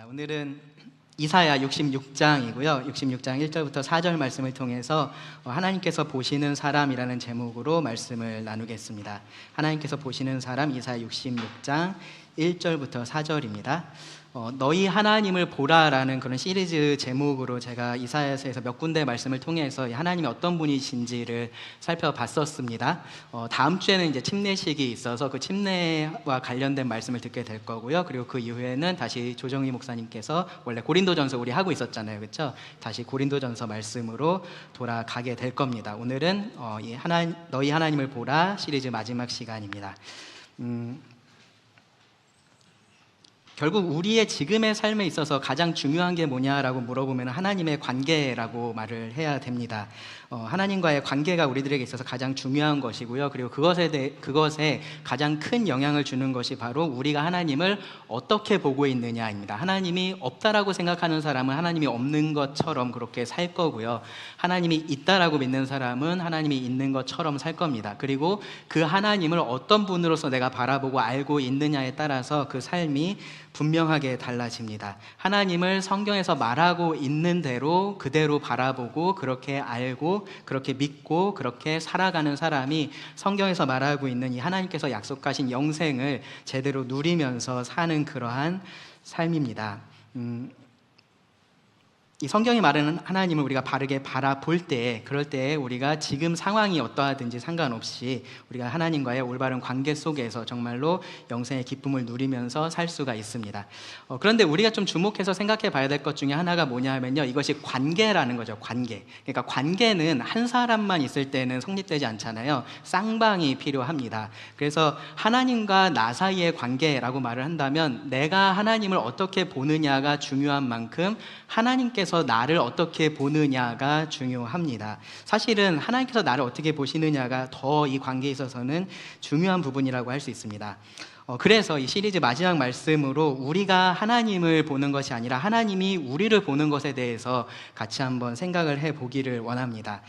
오늘은 이사야 66장이고요. 66장 1절부터 4절 말씀을 통해서 하나님께서 보시는 사람이라는 제목으로 말씀을 나누겠습니다. 하나님께서 보시는 사람, 이사야 66장 1절부터 4절입니다. 너희 하나님을 보라라는 그런 시리즈 제목으로 제가 이사야서에서 몇 군데 말씀을 통해서 하나님이 어떤 분이신지를 살펴봤었습니다. 다음 주에는 이제 침례식이 있어서 그 침례와 관련된 말씀을 듣게 될 거고요. 그리고 그 이후에는 다시 조정희 목사님께서 원래 고린도전서 우리 하고 있었잖아요, 그렇죠? 다시 고린도전서 말씀으로 돌아가게 될 겁니다. 오늘은 너희 하나님을 보라 시리즈 마지막 시간입니다. 결국 우리의 지금의 삶에 있어서 가장 중요한 게 뭐냐라고 물어보면 하나님의 관계라고 말을 해야 됩니다. 하나님과의 관계가 우리들에게 있어서 가장 중요한 것이고요. 그리고 그것에 가장 큰 영향을 주는 것이 바로 우리가 하나님을 어떻게 보고 있느냐입니다. 하나님이 없다라고 생각하는 사람은 하나님이 없는 것처럼 그렇게 살 거고요. 하나님이 있다라고 믿는 사람은 하나님이 있는 것처럼 살 겁니다. 그리고 그 하나님을 어떤 분으로서 내가 바라보고 알고 있느냐에 따라서 그 삶이 분명하게 달라집니다. 하나님을 성경에서 말하고 있는 대로 그대로 바라보고 그렇게 알고 그렇게 믿고 그렇게 살아가는 사람이 성경에서 말하고 있는 이 하나님께서 약속하신 영생을 제대로 누리면서 사는 그러한 삶입니다. 이 성경이 말하는 하나님을 우리가 바르게 바라볼 때, 그럴 때 우리가 지금 상황이 어떠하든지 상관없이 우리가 하나님과의 올바른 관계 속에서 정말로 영생의 기쁨을 누리면서 살 수가 있습니다. 그런데 우리가 좀 주목해서 생각해 봐야 될 것 중에 하나가 뭐냐 하면요, 이것이 관계라는 거죠. 관계. 그러니까 관계는 한 사람만 있을 때는 성립되지 않잖아요. 쌍방이 필요합니다. 그래서 하나님과 나 사이의 관계라고 말을 한다면 내가 하나님을 어떻게 보느냐가 중요한 만큼 하나님께서 나를 어떻게 보느냐가 중요합니다. 사실은 하나님께서 나를 어떻게 보시느냐가 더 이 관계에 있어서는 중요한 부분이라고 할 수 있습니다. 그래서 이 시리즈 마지막 말씀으로 우리가 하나님을 보는 것이 아니라 하나님이 우리를 보는 것에 대해서 같이 한번 생각을 해보기를 원합니다.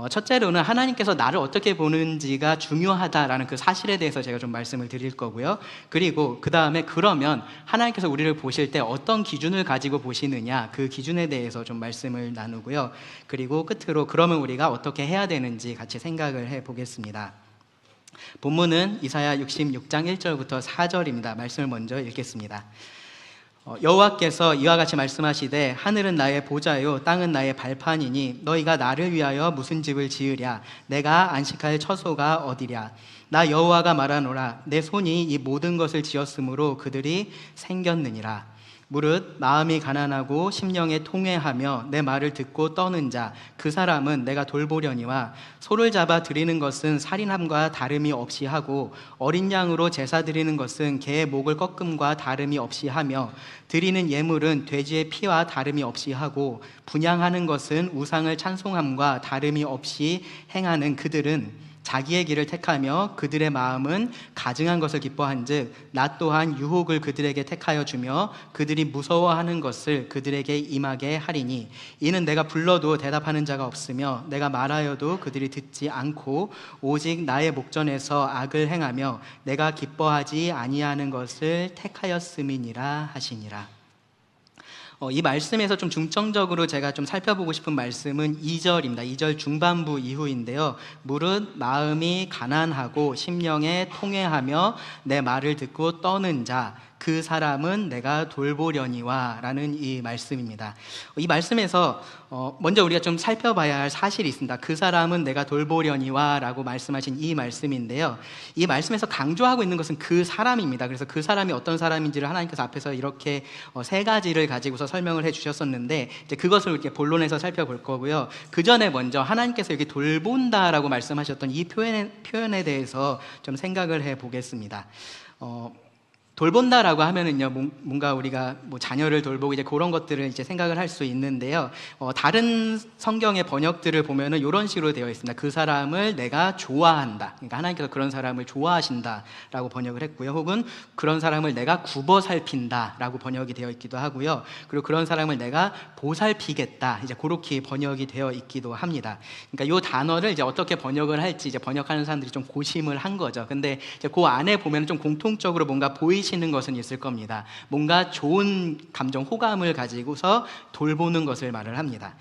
첫째로는 하나님께서 나를 어떻게 보는지가 중요하다라는 그 사실에 대해서 제가 좀 말씀을 드릴 거고요. 그리고 그 다음에 그러면 하나님께서 우리를 보실 때 어떤 기준을 가지고 보시느냐, 그 기준에 대해서 좀 말씀을 나누고요. 그리고 끝으로 그러면 우리가 어떻게 해야 되는지 같이 생각을 해보겠습니다. 본문은 이사야 66장 1절부터 4절입니다. 말씀을 먼저 읽겠습니다. 여호와께서 이와 같이 말씀하시되 하늘은 나의 보좌요 땅은 나의 발판이니 너희가 나를 위하여 무슨 집을 지으랴. 내가 안식할 처소가 어디랴. 나 여호와가 말하노라. 내 손이 이 모든 것을 지었으므로 그들이 생겼느니라. 무릇 마음이 가난하고 심령에 통회하며 내 말을 듣고 떠는 자, 그 사람은 내가 돌보려니와 소를 잡아 드리는 것은 살인함과 다름이 없이 하고 어린 양으로 제사 드리는 것은 개의 목을 꺾음과 다름이 없이 하며 드리는 예물은 돼지의 피와 다름이 없이 하고 분향하는 것은 우상을 찬송함과 다름이 없이 행하는 그들은 자기의 길을 택하며 그들의 마음은 가증한 것을 기뻐한즉 나 또한 유혹을 그들에게 택하여 주며 그들이 무서워하는 것을 그들에게 임하게 하리니 이는 내가 불러도 대답하는 자가 없으며 내가 말하여도 그들이 듣지 않고 오직 나의 목전에서 악을 행하며 내가 기뻐하지 아니하는 것을 택하였음이니라 하시니라. 이 말씀에서 좀 중점적으로 제가 좀 살펴보고 싶은 말씀은 2절입니다. 2절 중반부 이후인데요. 무릇 마음이 가난하고 심령에 통회하며 내 말을 듣고 떠는 자, 그 사람은 내가 돌보려니와 라는 이 말씀입니다. 이 말씀에서 먼저 우리가 좀 살펴봐야 할 사실이 있습니다. 그 사람은 내가 돌보려니와 라고 말씀하신 이 말씀인데요, 이 말씀에서 강조하고 있는 것은 그 사람입니다. 그래서 그 사람이 어떤 사람인지를 하나님께서 앞에서 이렇게 세 가지를 가지고서 설명을 해주셨었는데 이제 그것을 이렇게 본론에서 살펴볼 거고요. 그 전에 먼저 하나님께서 여기 돌본다라고 말씀하셨던 이 표현에 대해서 좀 생각을 해보겠습니다. 돌본다라고 하면은요, 뭔가 우리가 뭐 자녀를 돌보고 이제 그런 것들을 이제 생각을 할 수 있는데요. 다른 성경의 번역들을 보면은 이런 식으로 되어 있습니다. 그 사람을 내가 좋아한다. 그러니까 하나님께서 그런 사람을 좋아하신다라고 번역을 했고요. 혹은 그런 사람을 내가 굽어 살핀다라고 번역이 되어 있기도 하고요. 그리고 그런 사람을 내가 보살피겠다. 이제 그렇게 번역이 되어 있기도 합니다. 그러니까 이 단어를 이제 어떻게 번역을 할지 이제 번역하는 사람들이 좀 고심을 한 거죠. 근데 이제 그 안에 보면 좀 공통적으로 뭔가 보이지 보이시는 것은 있을 겁니다. 뭔가 좋은 감정, 호감을 가지고서 돌보는 것을 말을 합니다.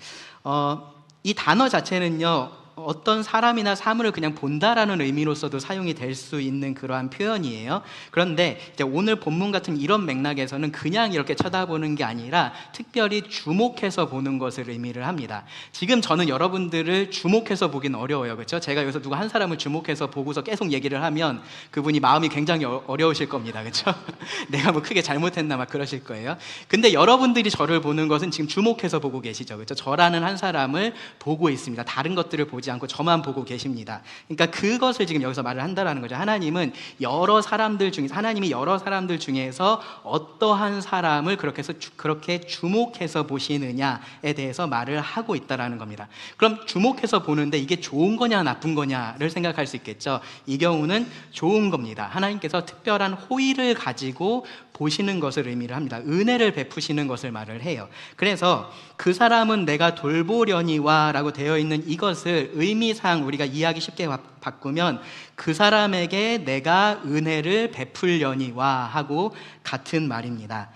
이 단어 자체는요, 어떤 사람이나 사물을 그냥 본다라는 의미로서도 사용이 될 수 있는 그러한 표현이에요. 그런데 이제 오늘 본문 같은 이런 맥락에서는 그냥 이렇게 쳐다보는 게 아니라 특별히 주목해서 보는 것을 의미를 합니다. 지금 저는 여러분들을 주목해서 보긴 어려워요, 그렇죠? 제가 여기서 누구 한 사람을 주목해서 보고서 계속 얘기를 하면 그분이 마음이 굉장히 어려우실 겁니다, 그렇죠? 내가 뭐 크게 잘못했나 막 그러실 거예요. 근데 여러분들이 저를 보는 것은 지금 주목해서 보고 계시죠, 그렇죠? 저라는 한 사람을 보고 있습니다. 다른 것들을 보지 않고 저만 보고 계십니다. 그러니까 그것을 지금 여기서 말을 한다라는 거죠. 하나님이 여러 사람들 중에서 어떠한 사람을 그렇게 주목해서 보시느냐에 대해서 말을 하고 있다라는 겁니다. 그럼 주목해서 보는데 이게 좋은 거냐 나쁜 거냐를 생각할 수 있겠죠. 이 경우는 좋은 겁니다. 하나님께서 특별한 호의를 가지고 보시는 것을 의미를 합니다. 은혜를 베푸시는 것을 말을 해요. 그래서 그 사람은 내가 돌보려니와 라고 되어 있는 이것을 의미상 우리가 이해하기 쉽게 바꾸면 그 사람에게 내가 은혜를 베풀려니와 하고 같은 말입니다.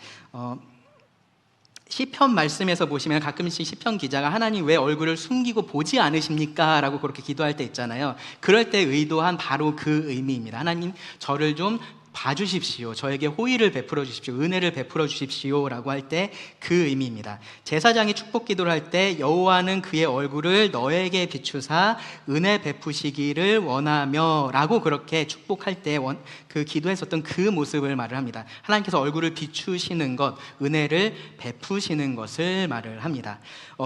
시편 말씀에서 보시면 가끔씩 시편 기자가 하나님 왜 얼굴을 숨기고 보지 않으십니까? 라고 그렇게 기도할 때 있잖아요. 그럴 때 의도한 바로 그 의미입니다. 하나님 저를 좀 봐주십시오. 저에게 호의를 베풀어 주십시오. 은혜를 베풀어 주십시오. 라고 할 때 그 의미입니다. 제사장이 축복 기도를 할 때 여호와는 그의 얼굴을 너에게 비추사 은혜 베푸시기를 원하며 라고 그렇게 축복할 때 그 기도했었던 그 모습을 말을 합니다. 하나님께서 얼굴을 비추시는 것, 은혜를 베푸시는 것을 말을 합니다.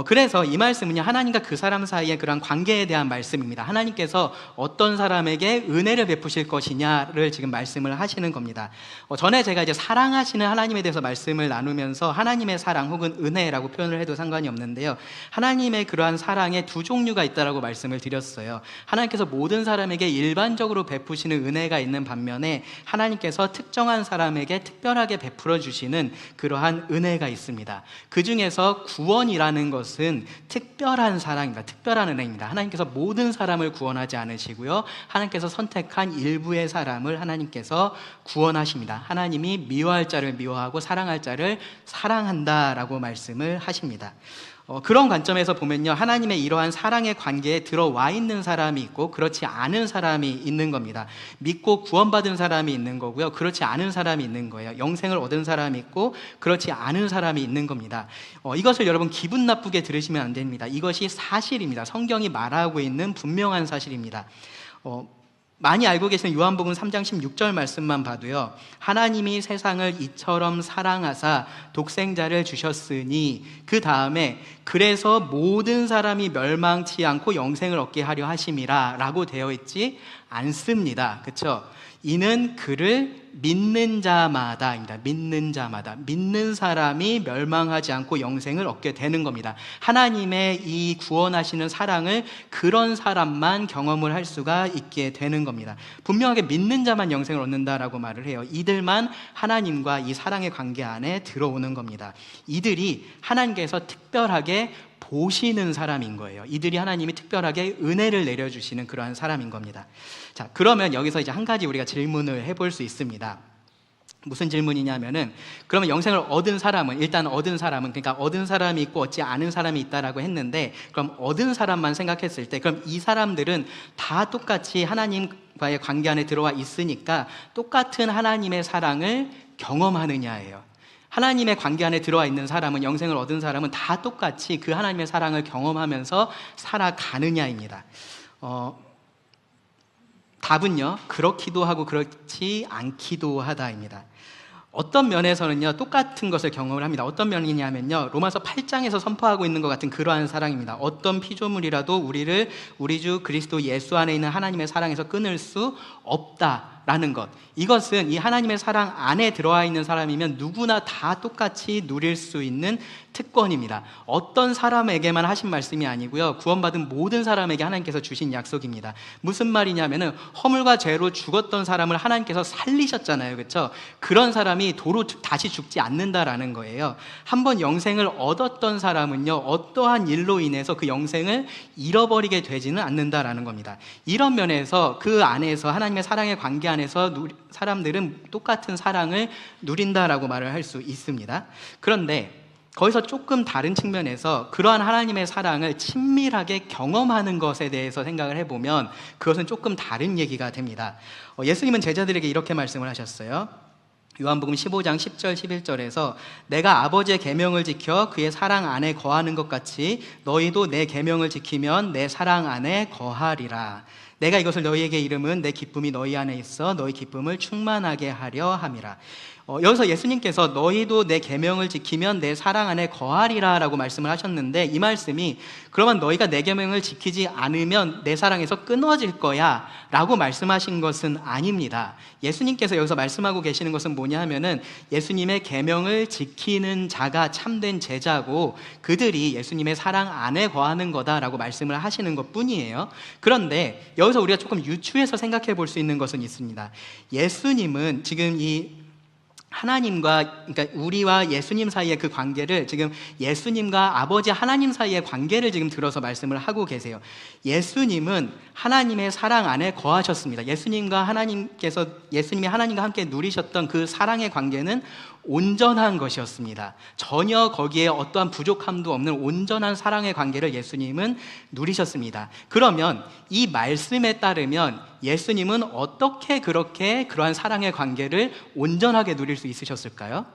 그래서 이 말씀은요, 하나님과 그 사람 사이의 그런 관계에 대한 말씀입니다. 하나님께서 어떤 사람에게 은혜를 베푸실 것이냐를 지금 말씀을 하시는 겁니다. 전에 제가 이제 사랑하시는 하나님에 대해서 말씀을 나누면서 하나님의 사랑 혹은 은혜라고 표현을 해도 상관이 없는데요, 하나님의 그러한 사랑에 두 종류가 있다라고 말씀을 드렸어요. 하나님께서 모든 사람에게 일반적으로 베푸시는 은혜가 있는 반면에 하나님께서 특정한 사람에게 특별하게 베풀어 주시는 그러한 은혜가 있습니다. 그 중에서 구원이라는 것은 특별한 사랑입니다. 특별한 은혜입니다. 하나님께서 모든 사람을 구원하지 않으시고요, 하나님께서 선택한 일부의 사람을 하나님께서 구원하십니다. 하나님이 미워할 자를 미워하고 사랑할 자를 사랑한다라고 말씀을 하십니다. 그런 관점에서 보면요, 하나님의 이러한 사랑의 관계에 들어와 있는 사람이 있고 그렇지 않은 사람이 있는 겁니다. 믿고 구원받은 사람이 있는 거고요, 그렇지 않은 사람이 있는 거예요. 영생을 얻은 사람이 있고 그렇지 않은 사람이 있는 겁니다. 이것을 여러분 기분 나쁘게 들으시면 안 됩니다. 이것이 사실입니다. 성경이 말하고 있는 분명한 사실입니다. 많이 알고 계시는 요한복음 3장 16절 말씀만 봐도요, 하나님이 세상을 이처럼 사랑하사 독생자를 주셨으니 그 다음에 그래서 모든 사람이 멸망치 않고 영생을 얻게 하려 하심이라 라고 되어 있지 않습니다. 그렇죠? 이는 그를 믿는 자마다입니다. 믿는 자마다, 믿는 사람이 멸망하지 않고 영생을 얻게 되는 겁니다. 하나님의 이 구원하시는 사랑을 그런 사람만 경험을 할 수가 있게 되는 겁니다. 분명하게 믿는 자만 영생을 얻는다라고 말을 해요. 이들만 하나님과 이 사랑의 관계 안에 들어오는 겁니다. 이들이 하나님께서 특별하게 보시는 사람인 거예요. 이들이 하나님이 특별하게 은혜를 내려주시는 그러한 사람인 겁니다. 자, 그러면 여기서 이제 한 가지 우리가 질문을 해볼 수 있습니다. 무슨 질문이냐면은, 그러면 영생을 얻은 사람은, 일단 얻은 사람은, 그러니까 얻은 사람이 있고 얻지 않은 사람이 있다라고 했는데, 그럼 얻은 사람만 생각했을 때, 그럼 이 사람들은 다 똑같이 하나님과의 관계 안에 들어와 있으니까 똑같은 하나님의 사랑을 경험하느냐예요. 하나님의 관계 안에 들어와 있는 사람은, 영생을 얻은 사람은 다 똑같이 그 하나님의 사랑을 경험하면서 살아가느냐입니다. 답은요, 그렇기도 하고 그렇지 않기도 하다입니다. 어떤 면에서는요, 똑같은 것을 경험을 합니다. 어떤 면이냐면요, 로마서 8장에서 선포하고 있는 것 같은 그러한 사랑입니다. 어떤 피조물이라도 우리를 우리 주 그리스도 예수 안에 있는 하나님의 사랑에서 끊을 수 없다라는 것, 이것은 이 하나님의 사랑 안에 들어와 있는 사람이면 누구나 다 똑같이 누릴 수 있는 특권입니다. 어떤 사람에게만 하신 말씀이 아니고요, 구원받은 모든 사람에게 하나님께서 주신 약속입니다. 무슨 말이냐면은, 허물과 죄로 죽었던 사람을 하나님께서 살리셨잖아요, 그렇죠? 그런 사람이 도로 다시 죽지 않는다라는 거예요. 한번 영생을 얻었던 사람은요, 어떠한 일로 인해서 그 영생을 잃어버리게 되지는 않는다라는 겁니다. 이런 면에서 그 안에서 하나님의 사랑의 관계 안에서 사람들은 똑같은 사랑을 누린다라고 말을 할 수 있습니다. 그런데 거기서 조금 다른 측면에서 그러한 하나님의 사랑을 친밀하게 경험하는 것에 대해서 생각을 해보면 그것은 조금 다른 얘기가 됩니다. 예수님은 제자들에게 이렇게 말씀을 하셨어요. 요한복음 15장 10절 11절에서 내가 아버지의 계명을 지켜 그의 사랑 안에 거하는 것 같이 너희도 내 계명을 지키면 내 사랑 안에 거하리라. 내가 이것을 너희에게 이름은 내 기쁨이 너희 안에 있어 너희 기쁨을 충만하게 하려 함이라. 여기서 예수님께서 너희도 내 계명을 지키면 내 사랑 안에 거하리라 라고 말씀을 하셨는데, 이 말씀이 그러면 너희가 내 계명을 지키지 않으면 내 사랑에서 끊어질 거야 라고 말씀하신 것은 아닙니다. 예수님께서 여기서 말씀하고 계시는 것은 뭐냐 하면은 예수님의 계명을 지키는 자가 참된 제자고 그들이 예수님의 사랑 안에 거하는 거다라고 말씀을 하시는 것 뿐이에요. 그런데 여기서 우리가 조금 유추해서 생각해 볼 수 있는 것은 있습니다. 예수님은 지금 이 하나님과, 그러니까 우리와 예수님 사이의 그 관계를 지금 예수님과 아버지 하나님 사이의 관계를 지금 들어서 말씀을 하고 계세요. 예수님은 하나님의 사랑 안에 거하셨습니다. 예수님이 하나님과 함께 누리셨던 그 사랑의 관계는 온전한 것이었습니다. 전혀 거기에 어떠한 부족함도 없는 온전한 사랑의 관계를 예수님은 누리셨습니다. 그러면 이 말씀에 따르면 예수님은 어떻게 그렇게 그러한 사랑의 관계를 온전하게 누릴 수 있으셨을까요?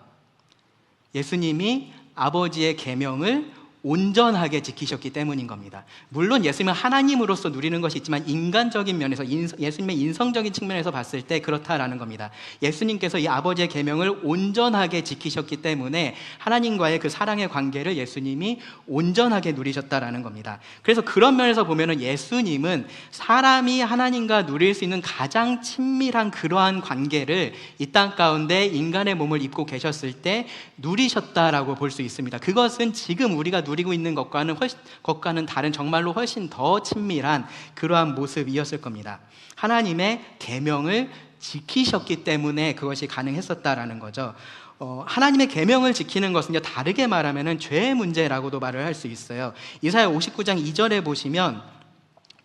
예수님이 아버지의 계명을 온전하게 지키셨기 때문인 겁니다. 물론 예수님은 하나님으로서 누리는 것이 있지만 인간적인 면에서, 예수님의 인성적인 측면에서 봤을 때 그렇다라는 겁니다. 예수님께서 이 아버지의 계명을 온전하게 지키셨기 때문에 하나님과의 그 사랑의 관계를 예수님이 온전하게 누리셨다라는 겁니다. 그래서 그런 면에서 보면은 예수님은 사람이 하나님과 누릴 수 있는 가장 친밀한 그러한 관계를 이 땅 가운데 인간의 몸을 입고 계셨을 때 누리셨다라고 볼 수 있습니다. 그것은 지금 우리가 누리고 있는 것과는 다른, 정말로 훨씬 더 친밀한 그러한 모습이었을 겁니다. 하나님의 계명을 지키셨기 때문에 그것이 가능했었다라는 거죠. 하나님의 계명을 지키는 것은요, 다르게 말하면은 죄의 문제라고도 말을 할 수 있어요. 이사야 59장 2절에 보시면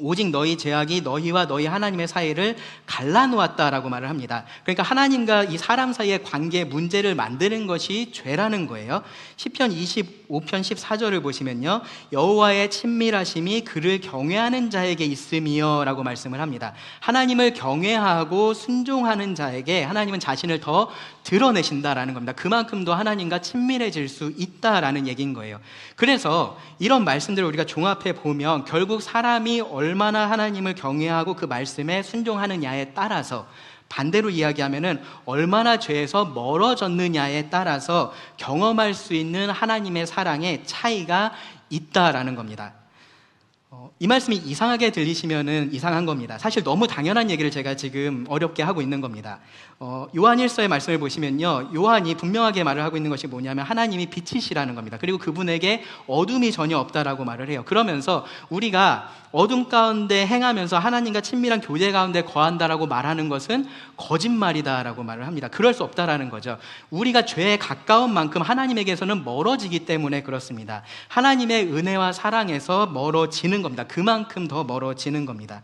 오직 너희 죄악이 너희와 너희 하나님의 사이를 갈라놓았다라고 말을 합니다. 그러니까 하나님과 이 사람 사이의 관계 문제를 만드는 것이 죄라는 거예요. 시편 25편 14절을 보시면요, 여호와의 친밀하심이 그를 경외하는 자에게 있음이여 라고 말씀을 합니다. 하나님을 경외하고 순종하는 자에게 하나님은 자신을 더 드러내신다라는 겁니다. 그만큼 더 하나님과 친밀해질 수 있다라는 얘기인 거예요. 그래서 이런 말씀들을 우리가 종합해 보면 결국 사람이 얼마나 하나님을 경외하고 그 말씀에 순종하느냐에 따라서, 반대로 이야기하면은 얼마나 죄에서 멀어졌느냐에 따라서 경험할 수 있는 하나님의 사랑의 차이가 있다라는 겁니다. 이 말씀이 이상하게 들리시면은 이상한 겁니다. 사실 너무 당연한 얘기를 제가 지금 어렵게 하고 있는 겁니다. 요한일서의 말씀을 보시면요, 요한이 분명하게 말을 하고 있는 것이 뭐냐면 하나님이 빛이시라는 겁니다. 그리고 그분에게 어둠이 전혀 없다라고 말을 해요. 그러면서 우리가 어둠 가운데 행하면서 하나님과 친밀한 교제 가운데 거한다라고 말하는 것은 거짓말이다라고 말을 합니다. 그럴 수 없다라는 거죠. 우리가 죄에 가까운 만큼 하나님에게서는 멀어지기 때문에 그렇습니다. 하나님의 은혜와 사랑에서 멀어지는 겁니다. 그만큼 더 멀어지는 겁니다.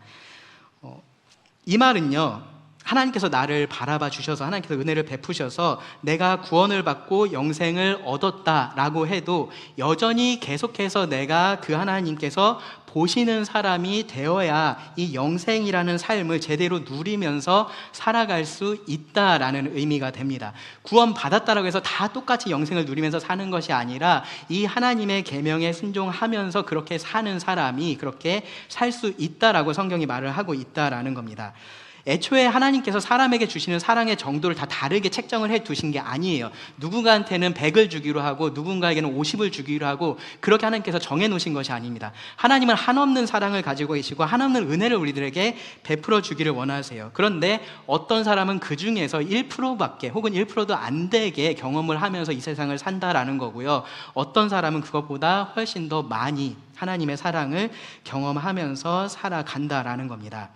이 말은요, 하나님께서 나를 바라봐 주셔서, 하나님께서 은혜를 베푸셔서 내가 구원을 받고 영생을 얻었다라고 해도 여전히 계속해서 내가 그 하나님께서 보시는 사람이 되어야 이 영생이라는 삶을 제대로 누리면서 살아갈 수 있다라는 의미가 됩니다. 구원 받았다라고 해서 다 똑같이 영생을 누리면서 사는 것이 아니라 이 하나님의 계명에 순종하면서 그렇게 사는 사람이 그렇게 살 수 있다라고 성경이 말을 하고 있다라는 겁니다. 애초에 하나님께서 사람에게 주시는 사랑의 정도를 다 다르게 책정을 해 두신 게 아니에요. 누군가한테는 100을 주기로 하고 누군가에게는 50을 주기로 하고 그렇게 하나님께서 정해 놓으신 것이 아닙니다. 하나님은 한없는 사랑을 가지고 계시고 한없는 은혜를 우리들에게 베풀어 주기를 원하세요. 그런데 어떤 사람은 그 중에서 1%밖에 혹은 1%도 안 되게 경험을 하면서 이 세상을 산다라는 거고요. 어떤 사람은 그것보다 훨씬 더 많이 하나님의 사랑을 경험하면서 살아간다라는 겁니다.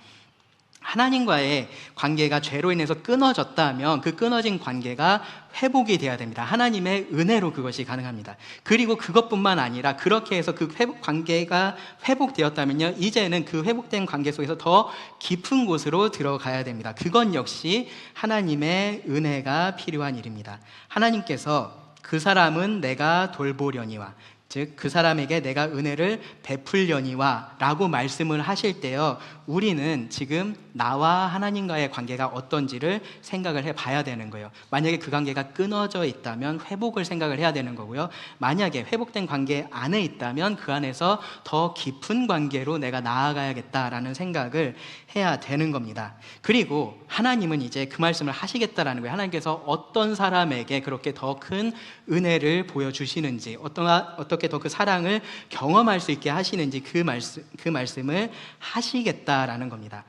하나님과의 관계가 죄로 인해서 끊어졌다면 그 끊어진 관계가 회복이 돼야 됩니다. 하나님의 은혜로 그것이 가능합니다. 그리고 그것뿐만 아니라 그렇게 해서 그 관계가 회복되었다면요, 이제는 그 회복된 관계 속에서 더 깊은 곳으로 들어가야 됩니다. 그건 역시 하나님의 은혜가 필요한 일입니다. 하나님께서 그 사람은 내가 돌보려니와, 즉 그 사람에게 내가 은혜를 베풀려니와 라고 말씀을 하실 때요, 우리는 지금 나와 하나님과의 관계가 어떤지를 생각을 해봐야 되는 거예요. 만약에 그 관계가 끊어져 있다면 회복을 생각을 해야 되는 거고요, 만약에 회복된 관계 안에 있다면 그 안에서 더 깊은 관계로 내가 나아가야겠다라는 생각을 해야 되는 겁니다. 그리고 하나님은 이제 그 말씀을 하시겠다라는 거예요. 하나님께서 어떤 사람에게 그렇게 더 큰 은혜를 보여주시는지, 어떻게 더 그 사랑을 경험할 수 있게 하시는지 그 말씀을 하시겠다라는 겁니다.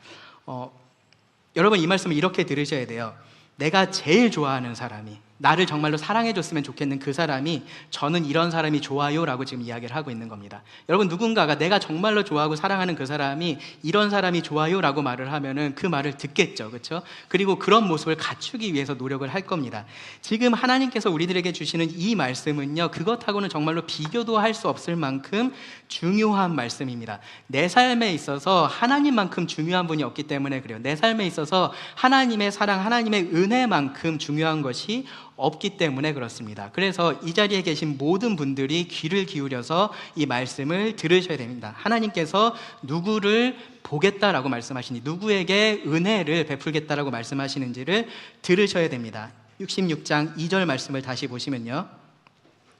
여러분, 이 말씀을 이렇게 들으셔야 돼요. 내가 제일 좋아하는 사람이, 나를 정말로 사랑해줬으면 좋겠는 그 사람이 저는 이런 사람이 좋아요 라고 지금 이야기를 하고 있는 겁니다. 여러분, 누군가가 내가 정말로 좋아하고 사랑하는 그 사람이 이런 사람이 좋아요 라고 말을 하면은 그 말을 듣겠죠, 그렇죠? 그리고 그런 모습을 갖추기 위해서 노력을 할 겁니다. 지금 하나님께서 우리들에게 주시는 이 말씀은요, 그것하고는 정말로 비교도 할 수 없을 만큼 중요한 말씀입니다. 내 삶에 있어서 하나님만큼 중요한 분이 없기 때문에 그래요. 내 삶에 있어서 하나님의 사랑, 하나님의 은혜만큼 중요한 것이 없기 때문에 그렇습니다. 그래서 이 자리에 계신 모든 분들이 귀를 기울여서 이 말씀을 들으셔야 됩니다. 하나님께서 누구를 보겠다라고 말씀하시니, 누구에게 은혜를 베풀겠다라고 말씀하시는지를 들으셔야 됩니다. 66장 2절 말씀을 다시 보시면요,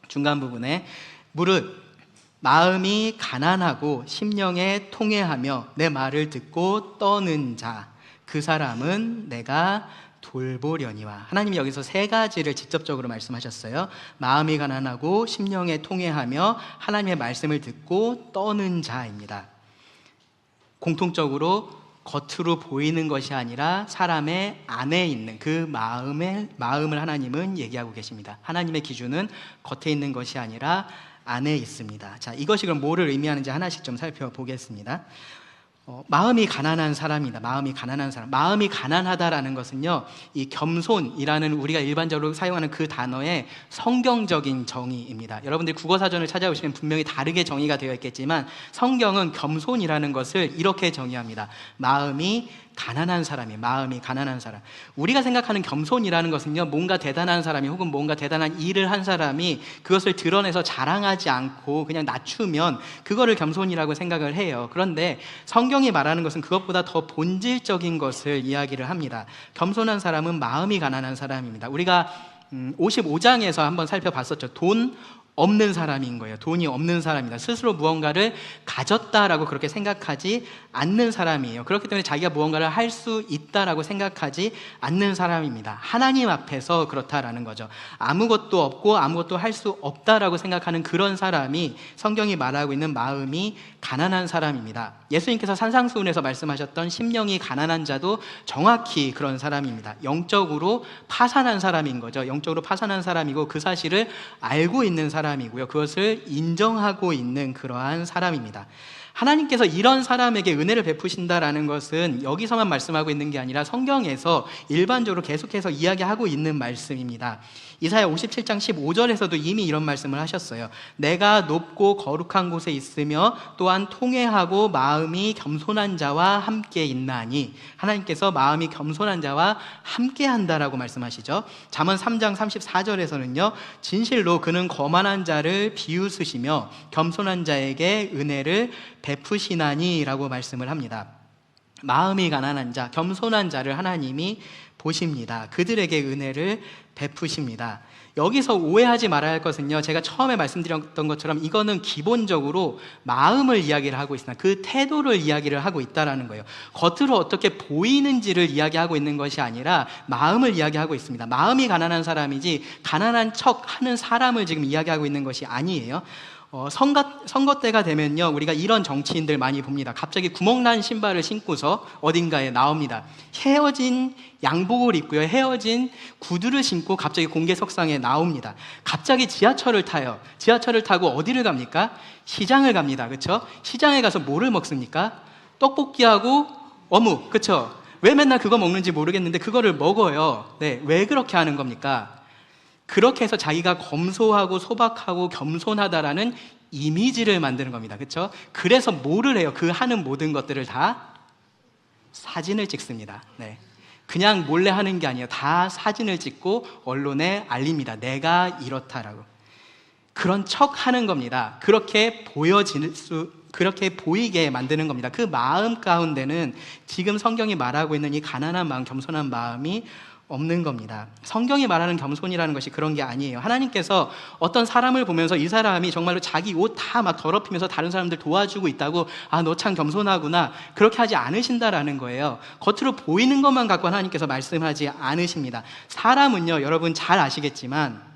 중간 부분에 무릇 마음이 가난하고 심령에 통회하며 내 말을 듣고 떠는 자, 그 사람은 내가 돌보려니와. 하나님이 여기서 세 가지를 직접적으로 말씀하셨어요. 마음이 가난하고 심령에 통회하며 하나님의 말씀을 듣고 떠는 자입니다. 공통적으로 겉으로 보이는 것이 아니라 사람의 안에 있는 그 마음을 하나님은 얘기하고 계십니다. 하나님의 기준은 겉에 있는 것이 아니라 안에 있습니다. 자, 이것이 그럼 뭐를 의미하는지 하나씩 좀 살펴보겠습니다. 마음이 가난한 사람이다. 마음이 가난한 사람. 마음이 가난하다라는 것은요, 이 겸손이라는 우리가 일반적으로 사용하는 그 단어의 성경적인 정의입니다. 여러분들 국어사전을 찾아보시면 분명히 다르게 정의가 되어 있겠지만 성경은 겸손이라는 것을 이렇게 정의합니다. 마음이 가난한 사람이, 마음이 가난한 사람. 우리가 생각하는 겸손이라는 것은요, 뭔가 대단한 사람이 혹은 뭔가 대단한 일을 한 사람이 그것을 드러내서 자랑하지 않고 그냥 낮추면 그거를 겸손이라고 생각을 해요. 그런데 성경이 말하는 것은 그것보다 더 본질적인 것을 이야기를 합니다. 겸손한 사람은 마음이 가난한 사람입니다. 우리가 55장에서 한번 살펴봤었죠. 돈 없는 사람인 거예요. 돈이 없는 사람이다. 스스로 무언가를 가졌다라고 그렇게 생각하지 않는 사람이에요. 그렇기 때문에 자기가 무언가를 할 수 있다라고 생각하지 않는 사람입니다. 하나님 앞에서 그렇다라는 거죠. 아무것도 없고 아무것도 할 수 없다라고 생각하는 그런 사람이 성경이 말하고 있는 마음이 가난한 사람입니다. 예수님께서 산상수훈에서 말씀하셨던 심령이 가난한 자도 정확히 그런 사람입니다. 영적으로 파산한 사람인 거죠. 영적으로 파산한 사람이고 그 사실을 알고 있는 사람이고요, 그것을 인정하고 있는 그러한 사람입니다. 하나님께서 이런 사람에게 은혜를 베푸신다라는 것은 여기서만 말씀하고 있는 게 아니라 성경에서 일반적으로 계속해서 이야기하고 있는 말씀입니다. 이사야 57장 15절에서도 이미 이런 말씀을 하셨어요. 내가 높고 거룩한 곳에 있으며 또한 통회하고 마음이 겸손한 자와 함께 있나니. 하나님께서 마음이 겸손한 자와 함께 한다라고 말씀하시죠. 잠언 3장 34절에서는요, 진실로 그는 거만한 자를 비웃으시며 겸손한 자에게 은혜를 베푸시나니 라고 말씀을 합니다. 마음이 가난한 자, 겸손한 자를 하나님이 보십니다. 그들에게 은혜를 베푸십니다. 여기서 오해하지 말아야 할 것은요, 제가 처음에 말씀드렸던 것처럼 이거는 기본적으로 마음을 이야기를 하고 있으나 그 태도를 이야기를 하고 있다는 거예요. 겉으로 어떻게 보이는지를 이야기하고 있는 것이 아니라 마음을 이야기하고 있습니다. 마음이 가난한 사람이지 가난한 척 하는 사람을 지금 이야기하고 있는 것이 아니에요. 선거 때가 되면요, 우리가 이런 정치인들 많이 봅니다. 갑자기 구멍난 신발을 신고서 어딘가에 나옵니다. 헤어진 양복을 입고요, 헤어진 구두를 신고 갑자기 공개석상에 나옵니다. 갑자기 지하철을 타요. 지하철을 타고 어디를 갑니까? 시장을 갑니다. 그렇죠? 시장에 가서 뭐를 먹습니까? 떡볶이하고 어묵, 그렇죠? 왜 맨날 그거 먹는지 모르겠는데 그거를 먹어요. 네, 왜 그렇게 하는 겁니까? 그렇게 해서 자기가 검소하고 소박하고 겸손하다라는 이미지를 만드는 겁니다. 그렇죠? 그래서 뭐를 해요? 그 하는 모든 것들을 다 사진을 찍습니다. 네. 그냥 몰래 하는 게 아니에요. 다 사진을 찍고 언론에 알립니다. 내가 이렇다라고. 그런 척 하는 겁니다. 그렇게 보이게 만드는 겁니다. 그 마음 가운데는 지금 성경이 말하고 있는 이 가난한 마음, 겸손한 마음이 없는 겁니다. 성경이 말하는 겸손이라는 것이 그런 게 아니에요. 하나님께서 어떤 사람을 보면서 이 사람이 정말로 자기 옷 다 막 더럽히면서 다른 사람들 도와주고 있다고, 아, 너 참 겸손하구나, 그렇게 하지 않으신다라는 거예요. 겉으로 보이는 것만 갖고 하나님께서 말씀하지 않으십니다. 사람은요, 여러분 잘 아시겠지만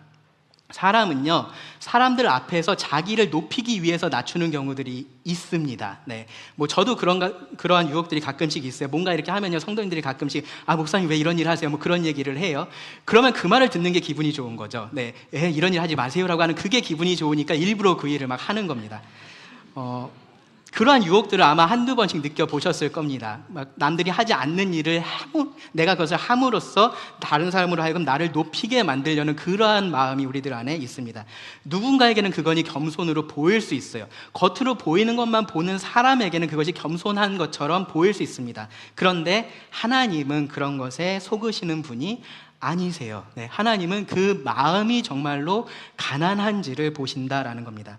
사람은요, 사람들 앞에서 자기를 높이기 위해서 낮추는 경우들이 있습니다. 네, 뭐 저도 그러한 유혹들이 가끔씩 있어요. 뭔가 이렇게 하면요, 성도님들이 가끔씩, 아, 목사님 왜 이런 일 하세요? 뭐 그런 얘기를 해요. 그러면 그 말을 듣는 게 기분이 좋은 거죠. 네, 이런 일 하지 마세요라고 하는 그게 기분이 좋으니까 일부러 그 일을 막 하는 겁니다. 그러한 유혹들을 아마 한두 번씩 느껴보셨을 겁니다. 막 남들이 하지 않는 일을 내가 그것을 함으로써 다른 사람으로 하여금 나를 높이게 만들려는 그러한 마음이 우리들 안에 있습니다. 누군가에게는 그것이 겸손으로 보일 수 있어요. 겉으로 보이는 것만 보는 사람에게는 그것이 겸손한 것처럼 보일 수 있습니다. 그런데 하나님은 그런 것에 속으시는 분이 아니세요. 네, 하나님은 그 마음이 정말로 가난한지를 보신다라는 겁니다.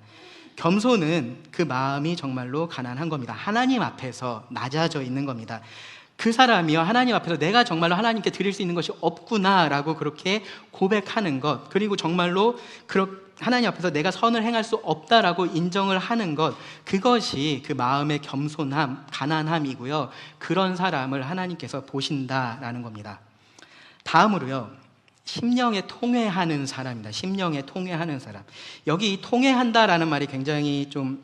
겸손은 그 마음이 정말로 가난한 겁니다. 하나님 앞에서 낮아져 있는 겁니다. 그 사람이요, 하나님 앞에서 내가 정말로 하나님께 드릴 수 있는 것이 없구나라고 그렇게 고백하는 것, 그리고 정말로 하나님 앞에서 내가 선을 행할 수 없다라고 인정을 하는 것, 그것이 그 마음의 겸손함, 가난함이고요. 그런 사람을 하나님께서 보신다라는 겁니다. 다음으로요, 심령에 통회하는 사람입니다. 심령에 통회하는 사람. 여기 통회한다라는 말이 굉장히 좀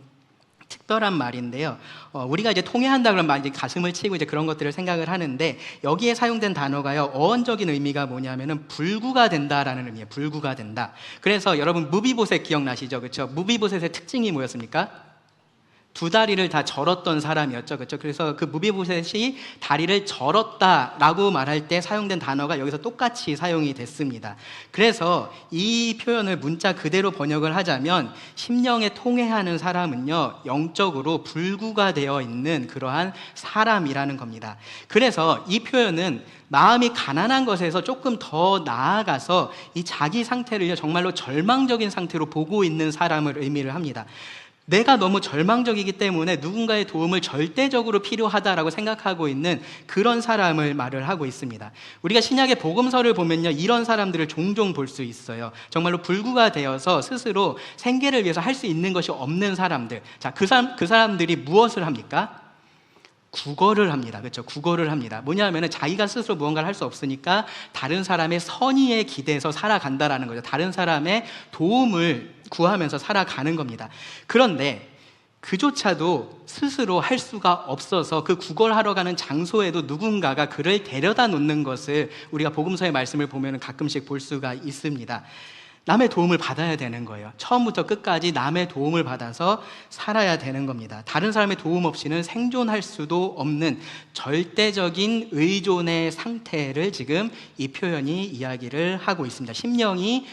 특별한 말인데요. 우리가 이제 통회한다 그러면 이제 가슴을 치고 이제 그런 것들을 생각을 하는데, 여기에 사용된 단어가요, 어원적인 의미가 뭐냐면은 불구가 된다라는 의미예요. 불구가 된다. 그래서 여러분 무비보셋 기억나시죠? 그렇죠? 무비보셋의 특징이 뭐였습니까? 두 다리를 다 절었던 사람이었죠. 그렇죠? 그래서 그 무비보셋이 다리를 절었다라고 말할 때 사용된 단어가 여기서 똑같이 사용이 됐습니다. 그래서 이 표현을 문자 그대로 번역을 하자면, 심령에 통회하는 사람은요, 영적으로 불구가 되어 있는 그러한 사람이라는 겁니다. 그래서 이 표현은 마음이 가난한 것에서 조금 더 나아가서 이 자기 상태를 정말로 절망적인 상태로 보고 있는 사람을 의미를 합니다. 내가 너무 절망적이기 때문에 누군가의 도움을 절대적으로 필요하다라고 생각하고 있는 그런 사람을 말을 하고 있습니다. 우리가 신약의 복음서를 보면요, 이런 사람들을 종종 볼 수 있어요. 정말로 불구가 되어서 스스로 생계를 위해서 할 수 있는 것이 없는 사람들. 자, 그 사람들이 무엇을 합니까? 구걸을 합니다. 그렇죠? 구걸을 합니다. 뭐냐면은 자기가 스스로 무언가를 할 수 없으니까 다른 사람의 선의에 기대서 살아간다라는 거죠. 다른 사람의 도움을 구하면서 살아가는 겁니다. 그런데 그조차도 스스로 할 수가 없어서 그 구걸하러 가는 장소에도 누군가가 그를 데려다 놓는 것을 우리가 복음서의 말씀을 보면 가끔씩 볼 수가 있습니다. 남의 도움을 받아야 되는 거예요. 처음부터 끝까지 남의 도움을 받아서 살아야 되는 겁니다. 다른 사람의 도움 없이는 생존할 수도 없는 절대적인 의존의 상태를 지금 이 표현이 이야기를 하고 있습니다. 심령이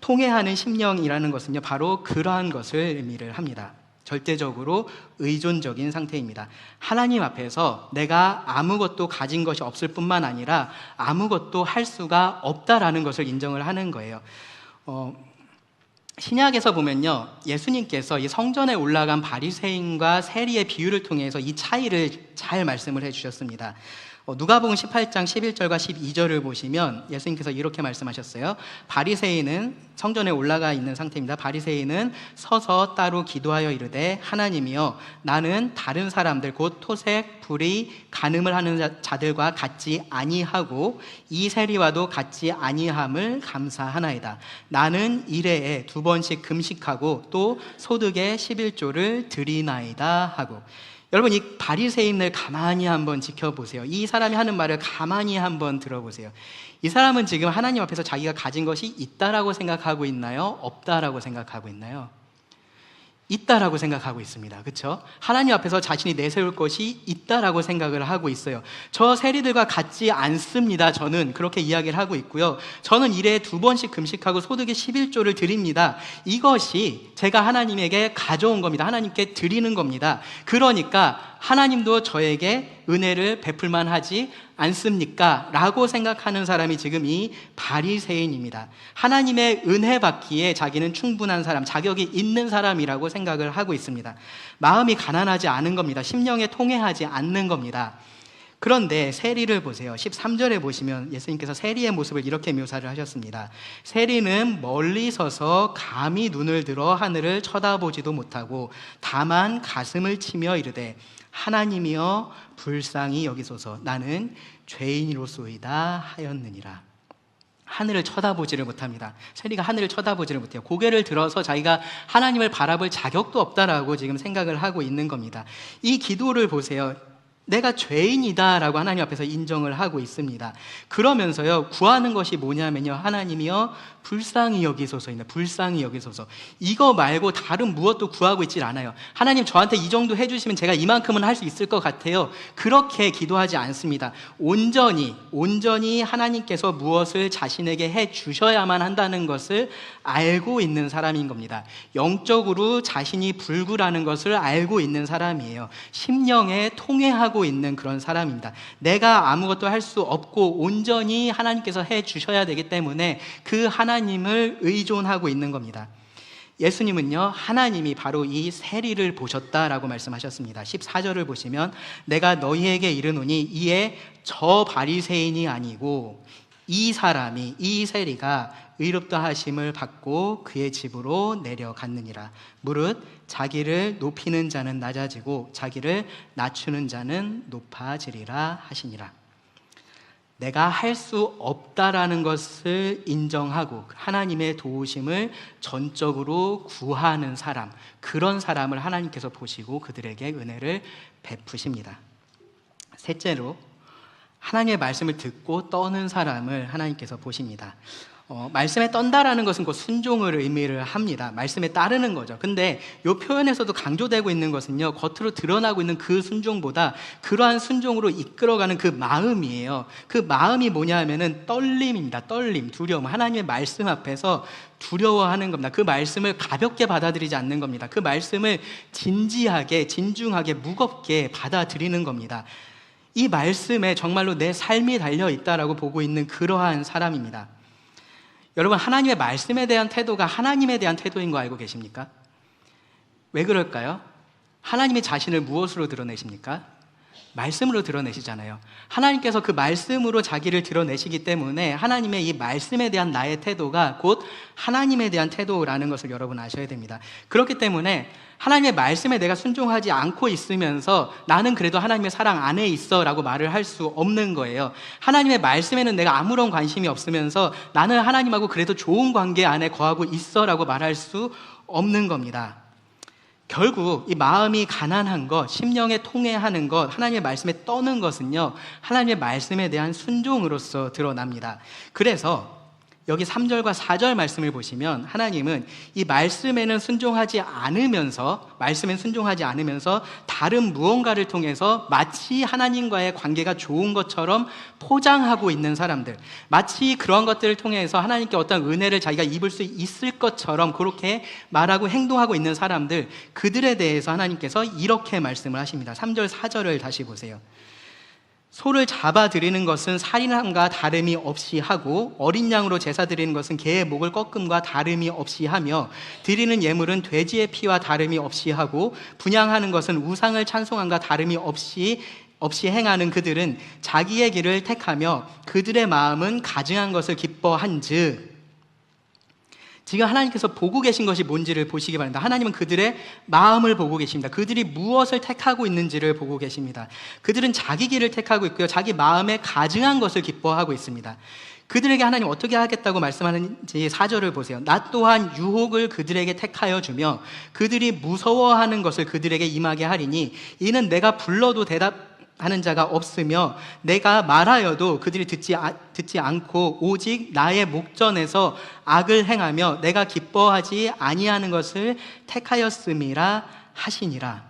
통회하는 심령이라는 것은요, 바로 그러한 것을 의미를 합니다. 절대적으로 의존적인 상태입니다. 하나님 앞에서 내가 아무것도 가진 것이 없을 뿐만 아니라 아무것도 할 수가 없다라는 것을 인정을 하는 거예요. 신약에서 보면요, 예수님께서 이 성전에 올라간 바리새인과 세리의 비유를 통해서 이 차이를 잘 말씀을 해주셨습니다. 누가복음 18장 11절과 12절을 보시면 예수님께서 이렇게 말씀하셨어요. 바리새인은, 성전에 올라가 있는 상태입니다. 바리새인은 서서 따로 기도하여 이르되, 하나님이여, 나는 다른 사람들 곧 토색, 불의, 간음을 하는 자들과 같지 아니하고 이 세리와도 같지 아니함을 감사하나이다. 나는 일해에 2번씩 금식하고 또 소득의 11조를 드리나이다 하고. 여러분, 이 바리새인을 가만히 한번 지켜보세요. 이 사람이 하는 말을 가만히 한번 들어보세요. 이 사람은 지금 하나님 앞에서 자기가 가진 것이 있다라고 생각하고 있나요? 없다라고 생각하고 있나요? 있다라고 생각하고 있습니다. 그렇죠? 하나님 앞에서 자신이 내세울 것이 있다라고 생각을 하고 있어요. 저 세리들과 같지 않습니다. 저는 그렇게 이야기를 하고 있고요. 저는 일에 2번씩 금식하고 소득의 11조를 드립니다. 이것이 제가 하나님에게 가져온 겁니다. 하나님께 드리는 겁니다. 그러니까 하나님도 저에게 은혜를 베풀만 하지 않습니까? 라고 생각하는 사람이 지금 이 바리새인입니다. 하나님의 은혜 받기에 자기는 충분한 사람, 자격이 있는 사람이라고 생각을 하고 있습니다. 마음이 가난하지 않은 겁니다. 심령에 통회하지 않는 겁니다. 그런데 세리를 보세요. 13절에 보시면 예수님께서 세리의 모습을 이렇게 묘사를 하셨습니다. 세리는 멀리 서서 감히 눈을 들어 하늘을 쳐다보지도 못하고 다만 가슴을 치며 이르되 하나님이여 불쌍히 여기소서 나는 죄인이로소이다 하였느니라. 하늘을 쳐다보지를 못합니다. 세리가 하늘을 쳐다보지를 못해요. 고개를 들어서 자기가 하나님을 바라볼 자격도 없다라고 지금 생각을 하고 있는 겁니다. 이 기도를 보세요. 내가 죄인이다 라고 하나님 앞에서 인정을 하고 있습니다. 그러면서요, 구하는 것이 뭐냐면요, 하나님이여 불쌍히 여기소서입니다. 불쌍히 여기소서. 이거 말고 다른 무엇도 구하고 있질 않아요. 하나님 저한테 이 정도 해주시면 제가 이만큼은 할 수 있을 것 같아요. 그렇게 기도하지 않습니다. 온전히 하나님께서 무엇을 자신에게 해주셔야만 한다는 것을 알고 있는 사람인 겁니다. 영적으로 자신이 불구라는 것을 알고 있는 사람이에요. 심령에 통회하고 있는 그런 사람입니다. 내가 아무것도 할 수 없고 온전히 하나님께서 해주셔야 되기 때문에 그 하나님을 의존하고 있는 겁니다. 예수님은요, 하나님이 바로 이 세리를 보셨다라고 말씀하셨습니다. 14절을 보시면 내가 너희에게 이르노니 이에 저 바리새인이 아니고 이 사람이, 이 세리가 의롭다 하심을 받고 그의 집으로 내려갔느니라. 무릇 자기를 높이는 자는 낮아지고 자기를 낮추는 자는 높아지리라 하시니라. 내가 할 수 없다라는 것을 인정하고 하나님의 도우심을 전적으로 구하는 사람, 그런 사람을 하나님께서 보시고 그들에게 은혜를 베푸십니다. 셋째로, 하나님의 말씀을 듣고 떠는 사람을 하나님께서 보십니다. 말씀에 떤다라는 것은 곧 순종을 의미를 합니다. 말씀에 따르는 거죠. 근데 이 표현에서도 강조되고 있는 것은요, 겉으로 드러나고 있는 그 순종보다 그러한 순종으로 이끌어가는 그 마음이에요. 그 마음이 뭐냐 하면은 떨림입니다. 떨림, 두려움. 하나님의 말씀 앞에서 두려워하는 겁니다. 그 말씀을 가볍게 받아들이지 않는 겁니다. 그 말씀을 진지하게, 진중하게, 무겁게 받아들이는 겁니다. 이 말씀에 정말로 내 삶이 달려있다라고 보고 있는 그러한 사람입니다. 여러분, 하나님의 말씀에 대한 태도가 하나님에 대한 태도인 거 알고 계십니까? 왜 그럴까요? 하나님이 자신을 무엇으로 드러내십니까? 말씀으로 드러내시잖아요. 하나님께서 그 말씀으로 자기를 드러내시기 때문에 하나님의 이 말씀에 대한 나의 태도가 곧 하나님에 대한 태도라는 것을 여러분 아셔야 됩니다. 그렇기 때문에 하나님의 말씀에 내가 순종하지 않고 있으면서 나는 그래도 하나님의 사랑 안에 있어 라고 말을 할 수 없는 거예요. 하나님의 말씀에는 내가 아무런 관심이 없으면서 나는 하나님하고 그래도 좋은 관계 안에 거하고 있어 라고 말할 수 없는 겁니다. 결국 이 마음이 가난한 것, 심령에 통회하는 것, 하나님의 말씀에 떠는 것은요, 하나님의 말씀에 대한 순종으로서 드러납니다. 그래서 여기 3절과 4절 말씀을 보시면 하나님은 이 말씀에는 순종하지 않으면서, 말씀엔 순종하지 않으면서 다른 무언가를 통해서 마치 하나님과의 관계가 좋은 것처럼 포장하고 있는 사람들, 마치 그런 것들을 통해서 하나님께 어떤 은혜를 자기가 입을 수 있을 것처럼 그렇게 말하고 행동하고 있는 사람들, 그들에 대해서 하나님께서 이렇게 말씀을 하십니다. 3절 4절을 다시 보세요. 소를 잡아 드리는 것은 살인함과 다름이 없이 하고 어린 양으로 제사 드리는 것은 개의 목을 꺾음과 다름이 없이 하며 드리는 예물은 돼지의 피와 다름이 없이 하고 분향하는 것은 우상을 찬송함과 다름이 없이 행하는 그들은 자기의 길을 택하며 그들의 마음은 가증한 것을 기뻐한즉. 지금 하나님께서 보고 계신 것이 뭔지를 보시기 바랍니다. 하나님은 그들의 마음을 보고 계십니다. 그들이 무엇을 택하고 있는지를 보고 계십니다. 그들은 자기 길을 택하고 있고요, 자기 마음에 가증한 것을 기뻐하고 있습니다. 그들에게 하나님 어떻게 하겠다고 말씀하는지 4절을 보세요. 나 또한 유혹을 그들에게 택하여 주며 그들이 무서워하는 것을 그들에게 임하게 하리니 이는 내가 불러도 하는 자가 없으며 내가 말하여도 그들이 듣지 않고 오직 나의 목전에서 악을 행하며 내가 기뻐하지 아니하는 것을 택하였음이라 하시니라.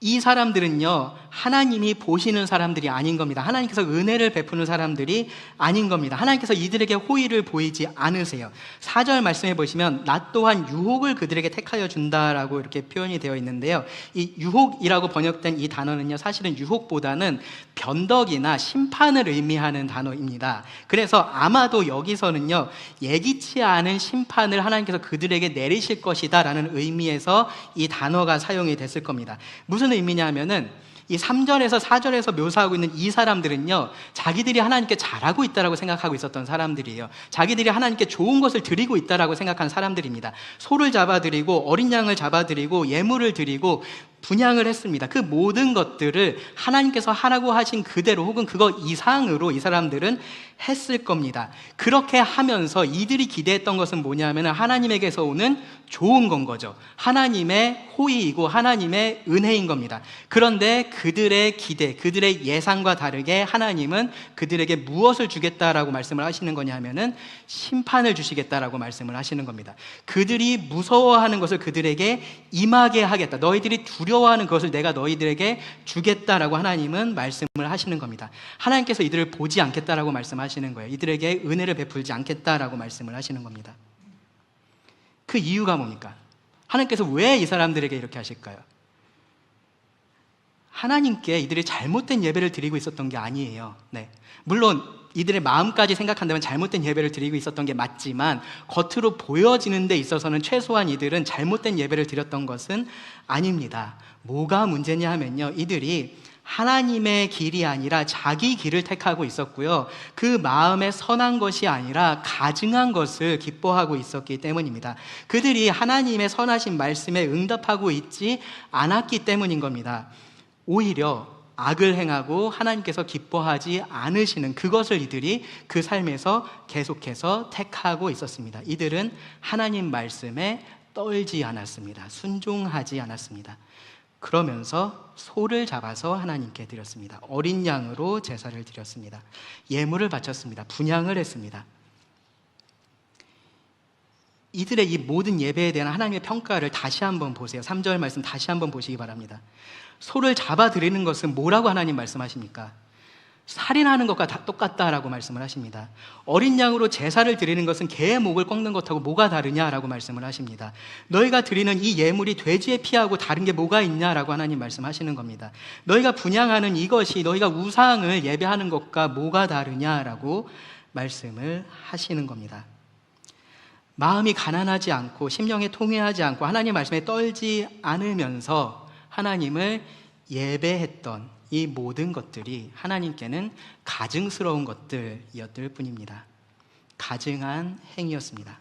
이 사람들은요, 하나님이 보시는 사람들이 아닌 겁니다. 하나님께서 은혜를 베푸는 사람들이 아닌 겁니다. 하나님께서 이들에게 호의를 보이지 않으세요. 4절 말씀해 보시면 나 또한 유혹을 그들에게 택하여 준다라고 이렇게 표현이 되어 있는데요, 이 유혹이라고 번역된 이 단어는요, 사실은 유혹보다는 변덕이나 심판을 의미하는 단어입니다. 그래서 아마도 여기서는요, 예기치 않은 심판을 하나님께서 그들에게 내리실 것이다 라는 의미에서 이 단어가 사용이 됐을 겁니다. 무슨 의미냐 하면은 이 3절에서 4절에서 묘사하고 있는 이 사람들은요, 자기들이 하나님께 잘하고 있다라고 생각하고 있었던 사람들이에요. 자기들이 하나님께 좋은 것을 드리고 있다라고 생각한 사람들입니다. 소를 잡아드리고 어린 양을 잡아드리고 예물을 드리고 분향을 했습니다. 그 모든 것들을 하나님께서 하라고 하신 그대로 혹은 그거 이상으로 이 사람들은 했을 겁니다. 그렇게 하면서 이들이 기대했던 것은 뭐냐면 하나님에게서 오는 좋은 건 거죠. 하나님의 호의이고 하나님의 은혜인 겁니다. 그런데 그들의 기대, 그들의 예상과 다르게 하나님은 그들에게 무엇을 주겠다라고 말씀을 하시는 거냐면은 심판을 주시겠다라고 말씀을 하시는 겁니다. 그들이 무서워하는 것을 그들에게 임하게 하겠다. 너희들이 두려워하는 것을 내가 너희들에게 주겠다라고 하나님은 말씀을 하시는 겁니다. 하나님께서 이들을 보지 않겠다라고 말씀하시는 거예요. 이들에게 은혜를 베풀지 않겠다라고 말씀을 하시는 겁니다. 그 이유가 뭡니까? 하나님께서 왜 이 사람들에게 이렇게 하실까요? 하나님께 이들이 잘못된 예배를 드리고 있었던 게 아니에요. 네. 물론 이들의 마음까지 생각한다면 잘못된 예배를 드리고 있었던 게 맞지만 겉으로 보여지는 데 있어서는 최소한 이들은 잘못된 예배를 드렸던 것은 아닙니다. 뭐가 문제냐 하면요, 이들이 하나님의 길이 아니라 자기 길을 택하고 있었고요, 그 마음에 선한 것이 아니라 가증한 것을 기뻐하고 있었기 때문입니다. 그들이 하나님의 선하신 말씀에 응답하고 있지 않았기 때문인 겁니다. 오히려 악을 행하고 하나님께서 기뻐하지 않으시는 그것을 이들이 그 삶에서 계속해서 택하고 있었습니다. 이들은 하나님 말씀에 떨지 않았습니다. 순종하지 않았습니다. 그러면서 소를 잡아서 하나님께 드렸습니다. 어린 양으로 제사를 드렸습니다. 예물을 바쳤습니다. 분향을 했습니다. 이들의 이 모든 예배에 대한 하나님의 평가를 다시 한번 보세요. 3절 말씀 다시 한번 보시기 바랍니다. 소를 잡아 드리는 것은 뭐라고 하나님 말씀하십니까? 살인하는 것과 다 똑같다라고 말씀을 하십니다. 어린 양으로 제사를 드리는 것은 개의 목을 꺾는 것하고 뭐가 다르냐라고 말씀을 하십니다. 너희가 드리는 이 예물이 돼지의 피하고 다른 게 뭐가 있냐라고 하나님 말씀하시는 겁니다. 너희가 분향하는 이것이 너희가 우상을 예배하는 것과 뭐가 다르냐라고 말씀을 하시는 겁니다. 마음이 가난하지 않고 심령에 통회하지 않고 하나님 말씀에 떨지 않으면서 하나님을 예배했던 이 모든 것들이 하나님께는 가증스러운 것들이었을 뿐입니다. 가증한 행위였습니다.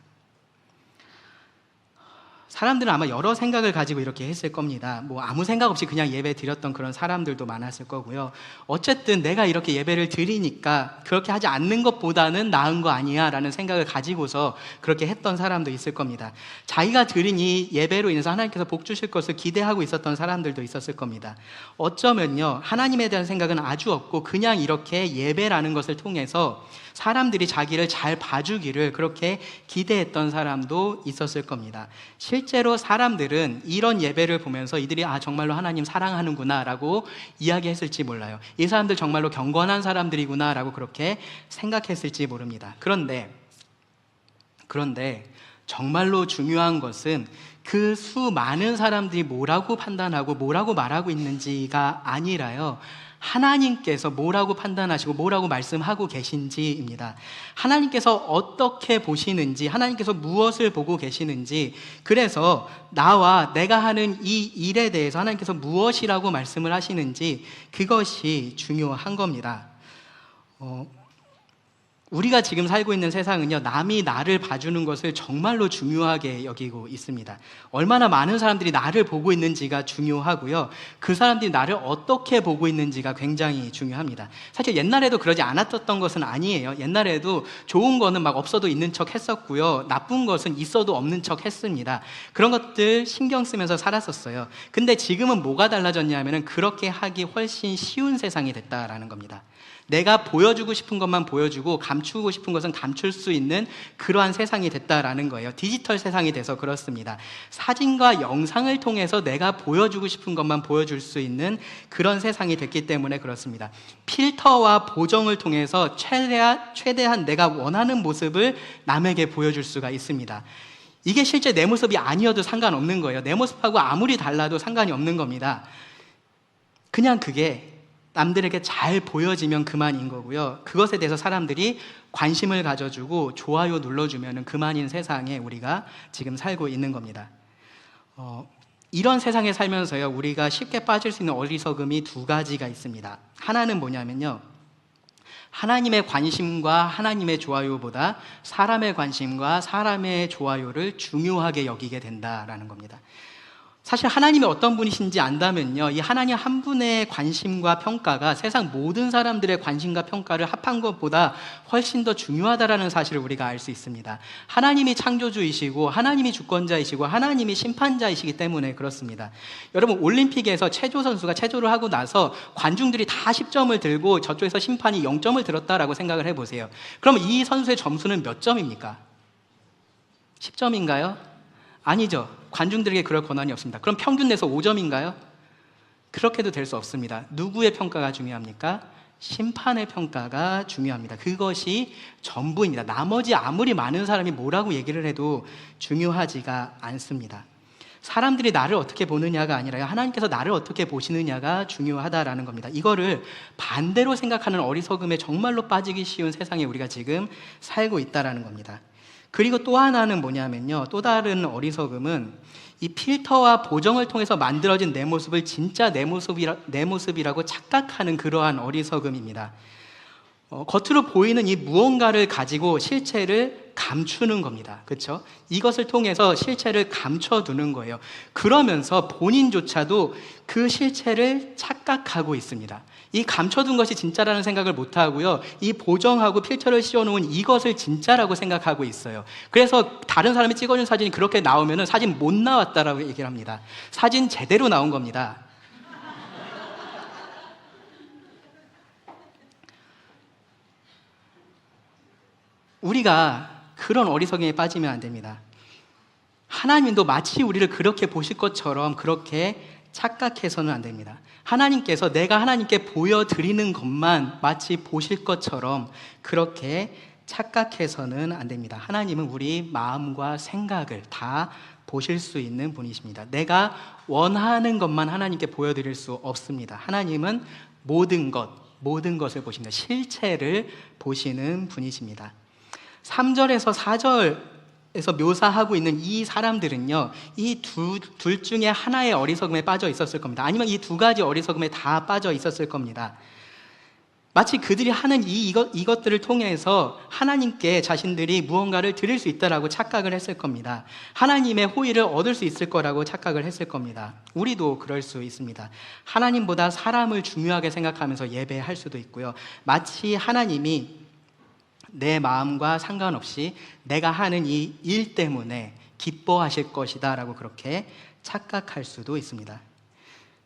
사람들은 아마 여러 생각을 가지고 이렇게 했을 겁니다. 뭐 아무 생각 없이 그냥 예배 드렸던 그런 사람들도 많았을 거고요. 어쨌든 내가 이렇게 예배를 드리니까 그렇게 하지 않는 것보다는 나은 거 아니야 라는 생각을 가지고서 그렇게 했던 사람도 있을 겁니다. 자기가 드린 이 예배로 인해서 하나님께서 복 주실 것을 기대하고 있었던 사람들도 있었을 겁니다. 어쩌면요, 하나님에 대한 생각은 아주 없고 그냥 이렇게 예배라는 것을 통해서 사람들이 자기를 잘 봐주기를 그렇게 기대했던 사람도 있었을 겁니다. 실제로 사람들은 이런 예배를 보면서 이들이 정말로 하나님 사랑하는구나 라고 이야기했을지 몰라요. 이 사람들 정말로 경건한 사람들이구나 라고 그렇게 생각했을지 모릅니다. 그런데 정말로 중요한 것은 그 수많은 사람들이 뭐라고 판단하고 뭐라고 말하고 있는지가 아니라요, 하나님께서 뭐라고 판단하시고 뭐라고 말씀하고 계신지입니다. 하나님께서 어떻게 보시는지, 하나님께서 무엇을 보고 계시는지, 그래서 나와 내가 하는 이 일에 대해서 하나님께서 무엇이라고 말씀을 하시는지 그것이 중요한 겁니다. 우리가 지금 살고 있는 세상은요, 남이 나를 봐주는 것을 정말로 중요하게 여기고 있습니다. 얼마나 많은 사람들이 나를 보고 있는지가 중요하고요, 그 사람들이 나를 어떻게 보고 있는지가 굉장히 중요합니다. 사실 옛날에도 그러지 않았던 것은 아니에요. 옛날에도 좋은 거는 막 없어도 있는 척 했었고요, 나쁜 것은 있어도 없는 척 했습니다. 그런 것들 신경 쓰면서 살았었어요. 근데 지금은 뭐가 달라졌냐면은 그렇게 하기 훨씬 쉬운 세상이 됐다라는 겁니다. 내가 보여주고 싶은 것만 보여주고 감추고 싶은 것은 감출 수 있는 그러한 세상이 됐다라는 거예요. 디지털 세상이 돼서 그렇습니다. 사진과 영상을 통해서 내가 보여주고 싶은 것만 보여줄 수 있는 그런 세상이 됐기 때문에 그렇습니다. 필터와 보정을 통해서 최대한 내가 원하는 모습을 남에게 보여줄 수가 있습니다. 이게 실제 내 모습이 아니어도 상관없는 거예요. 내 모습하고 아무리 달라도 상관이 없는 겁니다. 그냥 그게 남들에게 잘 보여지면 그만인 거고요, 그것에 대해서 사람들이 관심을 가져주고 좋아요 눌러주면 그만인 세상에 우리가 지금 살고 있는 겁니다. 이런 세상에 살면서요, 우리가 쉽게 빠질 수 있는 어리석음이 두 가지가 있습니다. 하나는 뭐냐면요, 하나님의 관심과 하나님의 좋아요보다 사람의 관심과 사람의 좋아요를 중요하게 여기게 된다라는 겁니다. 사실 하나님이 어떤 분이신지 안다면요, 이 하나님 한 분의 관심과 평가가 세상 모든 사람들의 관심과 평가를 합한 것보다 훨씬 더 중요하다라는 사실을 우리가 알 수 있습니다. 하나님이 창조주이시고 하나님이 주권자이시고 하나님이 심판자이시기 때문에 그렇습니다. 여러분, 올림픽에서 체조 선수가 체조를 하고 나서 관중들이 다 10점을 들고 저쪽에서 심판이 0점을 들었다라고 생각을 해보세요. 그럼 이 선수의 점수는 몇 점입니까? 10점인가요? 아니죠. 관중들에게 그럴 권한이 없습니다. 그럼 평균 내서 5점인가요? 그렇게도 될 수 없습니다. 누구의 평가가 중요합니까? 심판의 평가가 중요합니다. 그것이 전부입니다. 나머지 아무리 많은 사람이 뭐라고 얘기를 해도 중요하지가 않습니다. 사람들이 나를 어떻게 보느냐가 아니라 하나님께서 나를 어떻게 보시느냐가 중요하다라는 겁니다. 이거를 반대로 생각하는 어리석음에 정말로 빠지기 쉬운 세상에 우리가 지금 살고 있다라는 겁니다. 그리고 또 하나는 뭐냐면요, 또 다른 어리석음은 이 필터와 보정을 통해서 만들어진 내 모습을 진짜 내 모습이라고 착각하는 그러한 어리석음입니다. 겉으로 보이는 이 무언가를 가지고 실체를 감추는 겁니다. 그렇죠? 이것을 통해서 실체를 감춰두는 거예요. 그러면서 본인조차도 그 실체를 착각하고 있습니다. 이 감춰둔 것이 진짜라는 생각을 못하고요, 이 보정하고 필터를 씌워놓은 이것을 진짜라고 생각하고 있어요. 그래서 다른 사람이 찍어준 사진이 그렇게 나오면 사진 못 나왔다라고 얘기를 합니다. 사진 제대로 나온 겁니다. 우리가 그런 어리석음에 빠지면 안 됩니다. 하나님도 마치 우리를 그렇게 보실 것처럼 그렇게 착각해서는 안 됩니다. 하나님께서 내가 하나님께 보여드리는 것만 마치 보실 것처럼 그렇게 착각해서는 안 됩니다. 하나님은 우리 마음과 생각을 다 보실 수 있는 분이십니다. 내가 원하는 것만 하나님께 보여드릴 수 없습니다. 하나님은 모든 것을 보십니다. 실체를 보시는 분이십니다. 3절에서 4절에서 묘사하고 있는 이 사람들은요, 이 둘 중에 하나의 어리석음에 빠져 있었을 겁니다. 아니면 이 두 가지 어리석음에 다 빠져 있었을 겁니다. 마치 그들이 하는 이것들을 통해서 하나님께 자신들이 무언가를 드릴 수 있다라고 착각을 했을 겁니다. 하나님의 호의를 얻을 수 있을 거라고 착각을 했을 겁니다. 우리도 그럴 수 있습니다. 하나님보다 사람을 중요하게 생각하면서 예배할 수도 있고요, 마치 하나님이 내 마음과 상관없이 내가 하는 이 일 때문에 기뻐하실 것이다 라고 그렇게 착각할 수도 있습니다.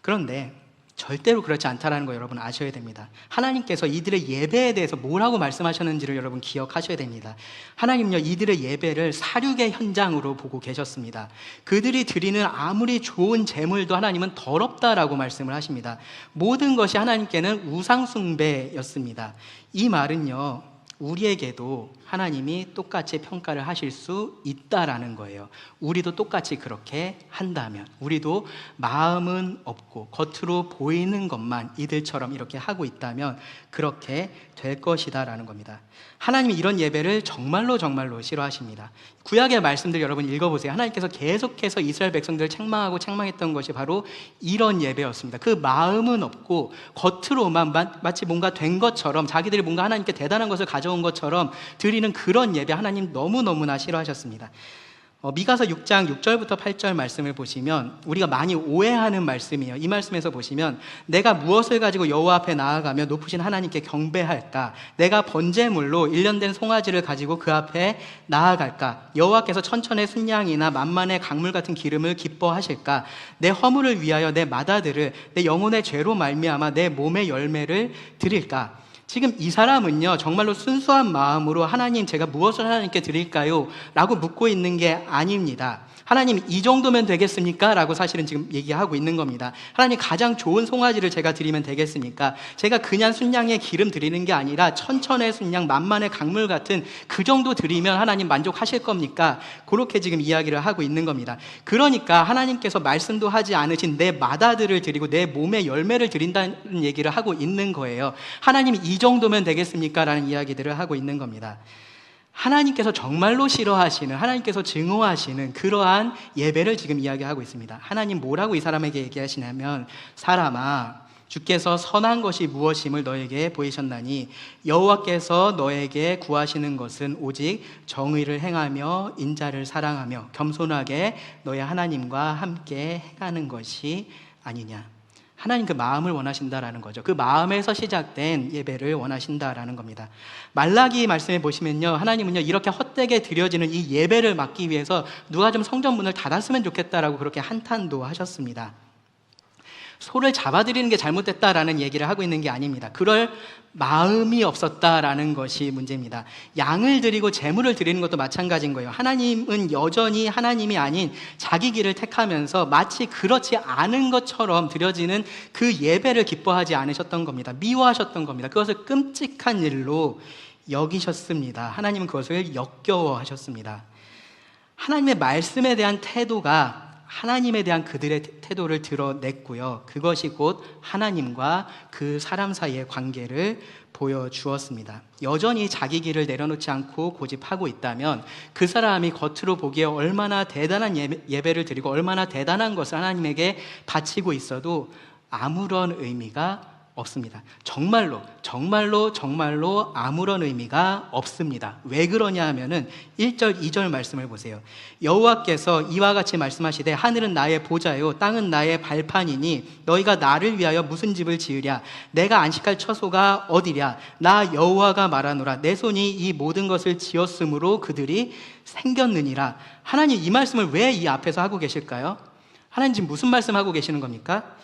그런데 절대로 그렇지 않다는 거 여러분 아셔야 됩니다. 하나님께서 이들의 예배에 대해서 뭐라고 말씀하셨는지를 여러분 기억하셔야 됩니다. 하나님은요, 이들의 예배를 사륙의 현장으로 보고 계셨습니다. 그들이 드리는 아무리 좋은 제물도 하나님은 더럽다라고 말씀을 하십니다. 모든 것이 하나님께는 우상숭배였습니다. 이 말은요, 우리에게도 하나님이 똑같이 평가를 하실 수 있다라는 거예요. 우리도 똑같이 그렇게 한다면, 우리도 마음은 없고 겉으로 보이는 것만 이들처럼 이렇게 하고 있다면 그렇게 될 것이다라는 겁니다. 하나님이 이런 예배를 정말로 싫어하십니다. 구약의 말씀들 여러분 읽어보세요. 하나님께서 계속해서 이스라엘 백성들을 책망했던 것이 바로 이런 예배였습니다. 그 마음은 없고 겉으로만 마치 뭔가 된 것처럼 자기들이 뭔가 하나님께 대단한 것을 가져 가져온 것처럼 드리는 그런 예배 하나님 너무너무나 싫어하셨습니다. 미가서 6장 6절부터 8절 말씀을 보시면 우리가 많이 오해하는 말씀이에요. 이 말씀에서 보시면 내가 무엇을 가지고 여호와 앞에 나아가며 높으신 하나님께 경배할까? 내가 번제물로 일련된 송아지를 가지고 그 앞에 나아갈까? 여호와께서 천천의 순양이나 만만의 강물 같은 기름을 기뻐하실까? 내 허물을 위하여 내 맏아들을 내 영혼의 죄로 말미암아 내 몸의 열매를 드릴까? 지금 이 사람은요, 정말로 순수한 마음으로 하나님, 제가 무엇을 하나님께 드릴까요? 라고 묻고 있는 게 아닙니다. 하나님, 이 정도면 되겠습니까? 라고 사실은 지금 얘기하고 있는 겁니다. 하나님, 가장 좋은 송아지를 제가 드리면 되겠습니까? 제가 그냥 순양의 기름 드리는 게 아니라 천천의 순양, 만만의 강물 같은 그 정도 드리면 하나님 만족하실 겁니까? 그렇게 지금 이야기를 하고 있는 겁니다. 그러니까 하나님께서 말씀도 하지 않으신 내 맏아들을 드리고 내 몸의 열매를 드린다는 얘기를 하고 있는 거예요. 하나님, 이 정도면 되겠습니까? 라는 이야기들을 하고 있는 겁니다. 하나님께서 정말로 싫어하시는, 하나님께서 증오하시는 그러한 예배를 지금 이야기하고 있습니다. 하나님 뭐라고 이 사람에게 얘기하시냐면, 사람아, 주께서 선한 것이 무엇임을 너에게 보이셨나니 여호와께서 너에게 구하시는 것은 오직 정의를 행하며 인자를 사랑하며 겸손하게 너의 하나님과 함께 행하는 것이 아니냐. 하나님 그 마음을 원하신다라는 거죠. 그 마음에서 시작된 예배를 원하신다라는 겁니다. 말라기 말씀에 보시면요, 하나님은요, 이렇게 헛되게 드려지는 이 예배를 막기 위해서 누가 좀 성전문을 닫았으면 좋겠다라고 그렇게 한탄도 하셨습니다. 소를 잡아들이는 게 잘못됐다라는 얘기를 하고 있는 게 아닙니다. 그럴 마음이 없었다라는 것이 문제입니다. 양을 드리고 제물을 드리는 것도 마찬가지인 거예요. 하나님은 여전히 하나님이 아닌 자기 길을 택하면서 마치 그렇지 않은 것처럼 드려지는 그 예배를 기뻐하지 않으셨던 겁니다. 미워하셨던 겁니다. 그것을 끔찍한 일로 여기셨습니다. 하나님은 그것을 역겨워하셨습니다. 하나님의 말씀에 대한 태도가 하나님에 대한 그들의 태도를 드러냈고요. 그것이 곧 하나님과 그 사람 사이의 관계를 보여주었습니다. 여전히 자기 길을 내려놓지 않고 고집하고 있다면 그 사람이 겉으로 보기에 얼마나 대단한 예배를 드리고 얼마나 대단한 것을 하나님에게 바치고 있어도 아무런 의미가 없습니다. 정말로 아무런 의미가 없습니다. 왜 그러냐 하면은 1절, 2절 말씀을 보세요. 여호와께서 이와 같이 말씀하시되 하늘은 나의 보좌요 땅은 나의 발판이니 너희가 나를 위하여 무슨 집을 지으랴? 내가 안식할 처소가 어디랴? 나 여호와가 말하노라. 내 손이 이 모든 것을 지었으므로 그들이 생겼느니라. 하나님 이 말씀을 왜 이 앞에서 하고 계실까요? 하나님 지금 무슨 말씀하고 계시는 겁니까?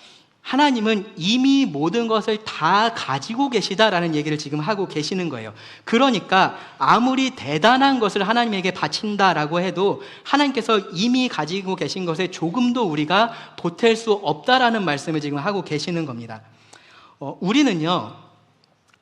하나님은 이미 모든 것을 다 가지고 계시다라는 얘기를 지금 하고 계시는 거예요. 그러니까 아무리 대단한 것을 하나님에게 바친다라고 해도 하나님께서 이미 가지고 계신 것에 조금도 우리가 보탤 수 없다라는 말씀을 지금 하고 계시는 겁니다. 우리는요,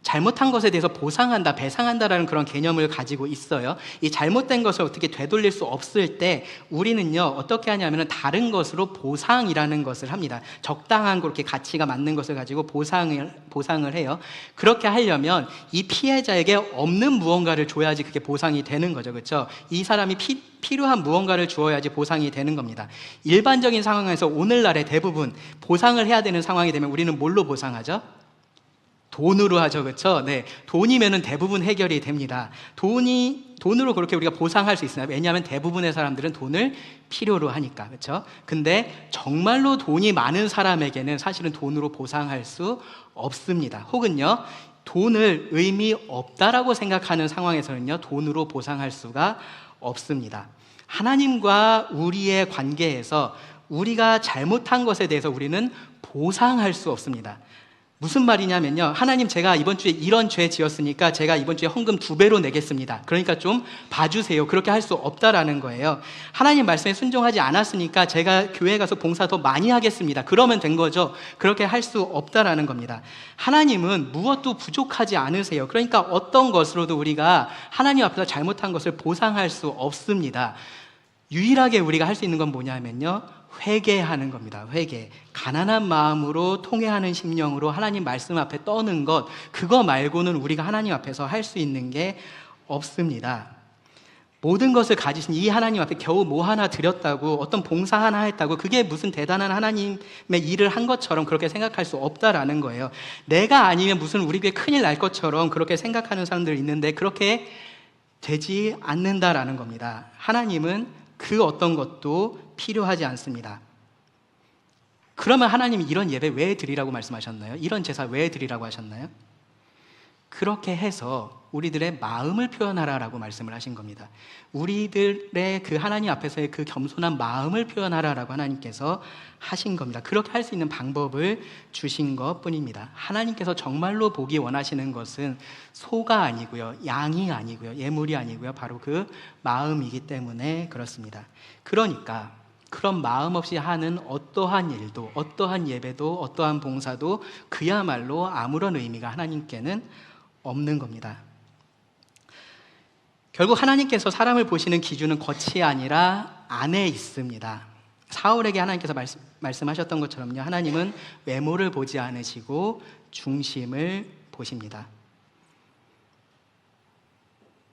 잘못한 것에 대해서 보상한다, 배상한다라는 그런 개념을 가지고 있어요. 이 잘못된 것을 어떻게 되돌릴 수 없을 때 우리는요, 어떻게 하냐면 다른 것으로 보상이라는 것을 합니다. 적당한 그렇게 가치가 맞는 것을 가지고 보상을 해요. 그렇게 하려면 이 피해자에게 없는 무언가를 줘야지 그게 보상이 되는 거죠. 그렇죠? 이 사람이 필요한 무언가를 주어야지 보상이 되는 겁니다. 일반적인 상황에서 오늘날에 대부분 보상을 해야 되는 상황이 되면 우리는 뭘로 보상하죠? 돈으로 하죠. 그렇죠? 네. 돈이면은 대부분 해결이 됩니다. 돈으로 그렇게 우리가 보상할 수 있어요. 왜냐하면 대부분의 사람들은 돈을 필요로 하니까. 그렇죠? 근데 정말로 돈이 많은 사람에게는 사실은 돈으로 보상할 수 없습니다. 혹은요, 돈을 의미 없다라고 생각하는 상황에서는요, 돈으로 보상할 수가 없습니다. 하나님과 우리의 관계에서 우리가 잘못한 것에 대해서 우리는 보상할 수 없습니다. 무슨 말이냐면요, 하나님 제가 이번 주에 이런 죄 지었으니까 제가 이번 주에 헌금 2배로 내겠습니다. 그러니까 좀 봐주세요. 그렇게 할 수 없다라는 거예요. 하나님 말씀에 순종하지 않았으니까 제가 교회 가서 봉사 더 많이 하겠습니다. 그러면 된 거죠. 그렇게 할 수 없다라는 겁니다. 하나님은 무엇도 부족하지 않으세요. 그러니까 어떤 것으로도 우리가 하나님 앞에서 잘못한 것을 보상할 수 없습니다. 유일하게 우리가 할 수 있는 건 뭐냐면요, 회개하는 겁니다. 회개. 가난한 마음으로 통회하는 심령으로 하나님 말씀 앞에 떠는 것, 그거 말고는 우리가 하나님 앞에서 할 수 있는 게 없습니다. 모든 것을 가지신 이 하나님 앞에 겨우 뭐 하나 드렸다고, 어떤 봉사 하나 했다고 그게 무슨 대단한 하나님의 일을 한 것처럼 그렇게 생각할 수 없다라는 거예요. 내가 아니면 무슨 우리 교회 큰일 날 것처럼 그렇게 생각하는 사람들 있는데 그렇게 되지 않는다라는 겁니다. 하나님은 그 어떤 것도 필요하지 않습니다. 그러면 하나님이 이런 예배 왜 드리라고 말씀하셨나요? 이런 제사 왜 드리라고 하셨나요? 그렇게 해서 우리들의 마음을 표현하라라고 말씀을 하신 겁니다. 우리들의 그 하나님 앞에서의 그 겸손한 마음을 표현하라라고 하나님께서 하신 겁니다. 그렇게 할 수 있는 방법을 주신 것뿐입니다. 하나님께서 정말로 보기 원하시는 것은 소가 아니고요, 양이 아니고요, 예물이 아니고요, 바로 그 마음이기 때문에 그렇습니다. 그러니까 그런 마음 없이 하는 어떠한 일도, 어떠한 예배도, 어떠한 봉사도 그야말로 아무런 의미가 하나님께는 없는 겁니다. 결국 하나님께서 사람을 보시는 기준은 겉이 아니라 안에 있습니다. 사울에게 하나님께서 말씀하셨던 것처럼요, 하나님은 외모를 보지 않으시고 중심을 보십니다.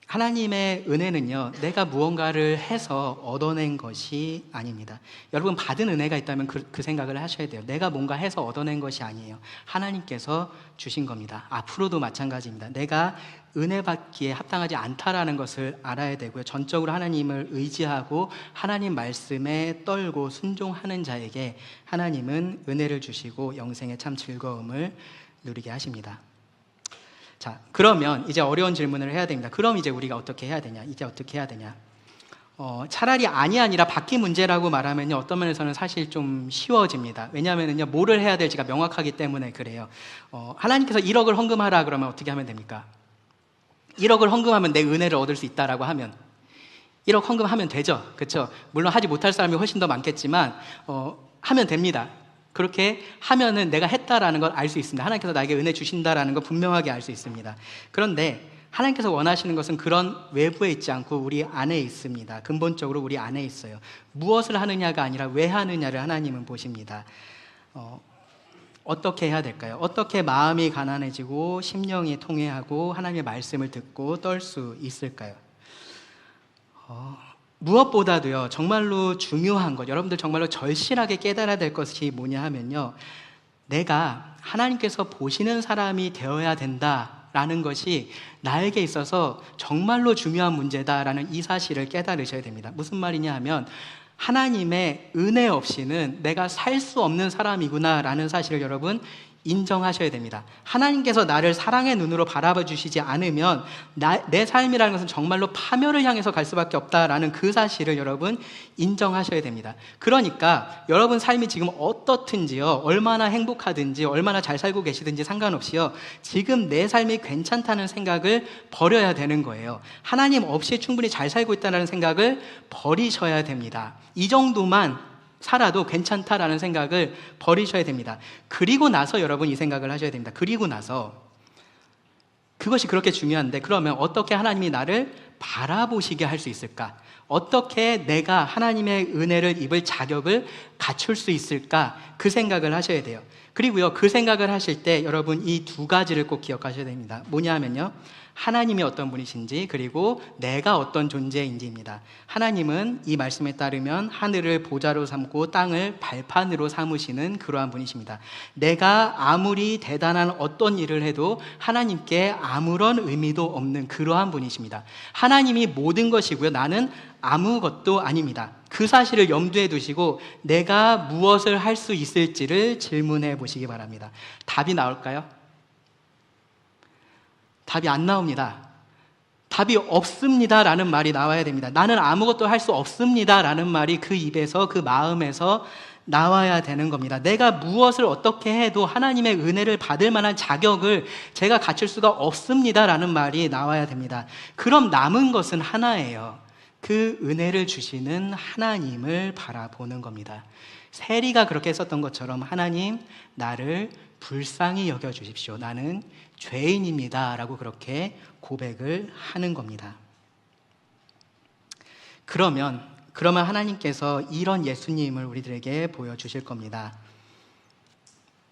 하나님의 은혜는요, 내가 무언가를 해서 얻어낸 것이 아닙니다. 여러분, 받은 은혜가 있다면 그 생각을 하셔야 돼요. 내가 뭔가 해서 얻어낸 것이 아니에요. 하나님께서 주신 겁니다. 앞으로도 마찬가지입니다. 내가 은혜 받기에 합당하지 않다라는 것을 알아야 되고요, 전적으로 하나님을 의지하고 하나님 말씀에 떨고 순종하는 자에게 하나님은 은혜를 주시고 영생의 참 즐거움을 누리게 하십니다. 자, 그러면 이제 어려운 질문을 해야 됩니다. 그럼 이제 우리가 어떻게 해야 되냐? 이제 어떻게 해야 되냐? 차라리 아니라 받기 문제라고 말하면요, 어떤 면에서는 사실 좀 쉬워집니다. 왜냐하면요, 뭐를 해야 될지가 명확하기 때문에 그래요. 하나님께서 1억을 헌금하라 그러면 어떻게 하면 됩니까? 1억을 헌금하면 내 은혜를 얻을 수 있다라고 하면 1억 헌금하면 되죠. 그렇죠? 물론 하지 못할 사람이 훨씬 더 많겠지만 하면 됩니다. 그렇게 하면은 내가 했다라는 걸 알 수 있습니다. 하나님께서 나에게 은혜 주신다라는 걸 분명하게 알 수 있습니다. 그런데 하나님께서 원하시는 것은 그런 외부에 있지 않고 우리 안에 있습니다. 근본적으로 우리 안에 있어요. 무엇을 하느냐가 아니라 왜 하느냐를 하나님은 보십니다. 어떻게 해야 될까요? 어떻게 마음이 가난해지고 심령이 통회하고 하나님의 말씀을 듣고 떨 수 있을까요? 무엇보다도요, 정말로 중요한 것, 여러분들 정말로 절실하게 깨달아야 될 것이 뭐냐 하면요, 내가 하나님께서 보시는 사람이 되어야 된다라는 것이 나에게 있어서 정말로 중요한 문제다라는 이 사실을 깨달으셔야 됩니다. 무슨 말이냐 하면, 하나님의 은혜 없이는 내가 살 수 없는 사람이구나라는 사실을 여러분 인정하셔야 됩니다. 하나님께서 나를 사랑의 눈으로 바라봐 주시지 않으면 내 삶이라는 것은 정말로 파멸을 향해서 갈 수밖에 없다라는 그 사실을 여러분 인정하셔야 됩니다. 그러니까 여러분 삶이 지금 어떻든지요, 얼마나 행복하든지 얼마나 잘 살고 계시든지 상관없이요, 지금 내 삶이 괜찮다는 생각을 버려야 되는 거예요. 하나님 없이 충분히 잘 살고 있다는 생각을 버리셔야 됩니다. 이 정도만 살아도 괜찮다라는 생각을 버리셔야 됩니다. 그리고 나서 여러분 이 생각을 하셔야 됩니다. 그리고 나서 그것이 그렇게 중요한데, 그러면 어떻게 하나님이 나를 바라보시게 할 수 있을까? 어떻게 내가 하나님의 은혜를 입을 자격을 갖출 수 있을까? 그 생각을 하셔야 돼요. 그리고요, 그 생각을 하실 때 여러분 이 두 가지를 꼭 기억하셔야 됩니다. 뭐냐 하면요, 하나님이 어떤 분이신지, 그리고 내가 어떤 존재인지입니다. 하나님은 이 말씀에 따르면 하늘을 보좌로 삼고 땅을 발판으로 삼으시는 그러한 분이십니다. 내가 아무리 대단한 어떤 일을 해도 하나님께 아무런 의미도 없는 그러한 분이십니다. 하나님이 모든 것이고요, 나는 아무것도 아닙니다. 그 사실을 염두에 두시고 내가 무엇을 할 수 있을지를 질문해 보시기 바랍니다. 답이 나올까요? 답이 안 나옵니다. 답이 없습니다 라는 말이 나와야 됩니다. 나는 아무것도 할 수 없습니다 라는 말이 그 입에서, 그 마음에서 나와야 되는 겁니다. 내가 무엇을 어떻게 해도 하나님의 은혜를 받을 만한 자격을 제가 갖출 수가 없습니다 라는 말이 나와야 됩니다. 그럼 남은 것은 하나예요. 그 은혜를 주시는 하나님을 바라보는 겁니다. 세리가 그렇게 했었던 것처럼, 하나님, 나를 불쌍히 여겨주십시오. 나는 죄인입니다 라고 그렇게 고백을 하는 겁니다. 그러면 하나님께서 이런 예수님을 우리들에게 보여주실 겁니다.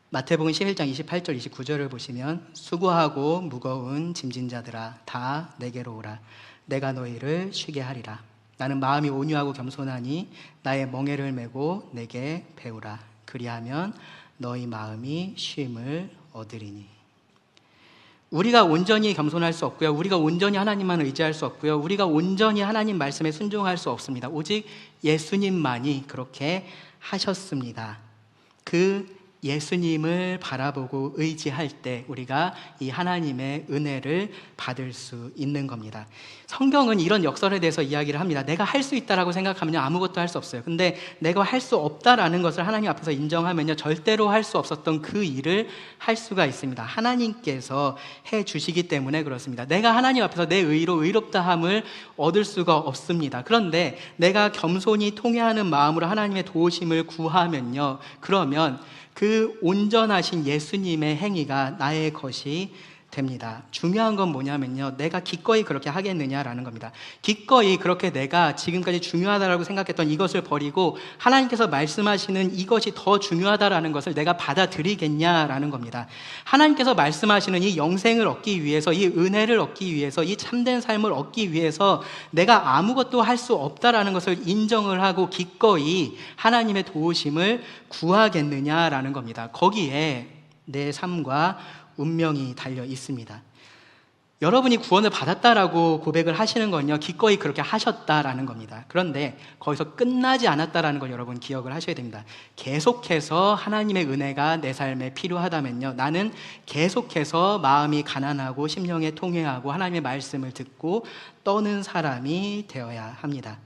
마태복음 11장 28절 29절을 보시면, 수고하고 무거운 짐진 자들아 다 내게로 오라. 내가 너희를 쉬게 하리라. 나는 마음이 온유하고 겸손하니 나의 멍에를 메고 내게 배우라. 그리하면 너희 마음이 쉼을 얻으리니. 우리가 온전히 겸손할 수 없고요, 우리가 온전히 하나님만 의지할 수 없고요, 우리가 온전히 하나님 말씀에 순종할 수 없습니다. 오직 예수님만이 그렇게 하셨습니다. 그 예수님을 바라보고 의지할 때 우리가 이 하나님의 은혜를 받을 수 있는 겁니다. 성경은 이런 역설에 대해서 이야기를 합니다. 내가 할 수 있다라고 생각하면 아무것도 할 수 없어요. 근데 내가 할 수 없다라는 것을 하나님 앞에서 인정하면요, 절대로 할 수 없었던 그 일을 할 수가 있습니다. 하나님께서 해 주시기 때문에 그렇습니다. 내가 하나님 앞에서 내 의로 의롭다함을 얻을 수가 없습니다. 그런데 내가 겸손히 통회하는 마음으로 하나님의 도우심을 구하면요, 그러면 그 온전하신 예수님의 행위가 나의 것이 됩니다. 중요한 건 뭐냐면요, 내가 기꺼이 그렇게 하겠느냐라는 겁니다. 기꺼이 그렇게 내가 지금까지 중요하다라고 생각했던 이것을 버리고 하나님께서 말씀하시는 이것이 더 중요하다라는 것을 내가 받아들이겠냐라는 겁니다. 하나님께서 말씀하시는 이 영생을 얻기 위해서, 이 은혜를 얻기 위해서, 이 참된 삶을 얻기 위해서 내가 아무것도 할 수 없다라는 것을 인정을 하고 기꺼이 하나님의 도우심을 구하겠느냐라는 겁니다. 거기에 내 삶과 운명이 달려 있습니다. 여러분이 구원을 받았다라고 고백을 하시는 건요, 기꺼이 그렇게 하셨다라는 겁니다. 그런데 거기서 끝나지 않았다라는 걸 여러분 기억을 하셔야 됩니다. 계속해서 하나님의 은혜가 내 삶에 필요하다면요, 나는 계속해서 마음이 가난하고 심령에 통회하고 하나님의 말씀을 듣고 떠는 사람이 되어야 합니다.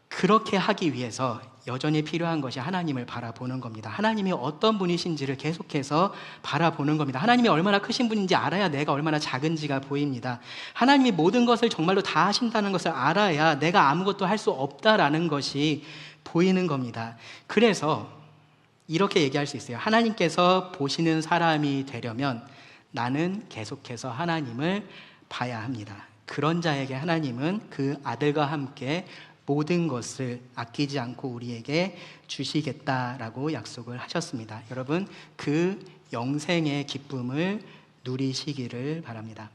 그렇게 하기 위해서 여전히 필요한 것이 하나님을 바라보는 겁니다. 하나님이 어떤 분이신지를 계속해서 바라보는 겁니다. 하나님이 얼마나 크신 분인지 알아야 내가 얼마나 작은지가 보입니다. 하나님이 모든 것을 정말로 다 하신다는 것을 알아야 내가 아무것도 할 수 없다라는 것이 보이는 겁니다. 그래서 이렇게 얘기할 수 있어요. 하나님께서 보시는 사람이 되려면 나는 계속해서 하나님을 봐야 합니다. 그런 자에게 하나님은 그 아들과 함께 모든 것을 아끼지 않고 우리에게 주시겠다라고 약속을 하셨습니다. 여러분, 그 영생의 기쁨을 누리시기를 바랍니다.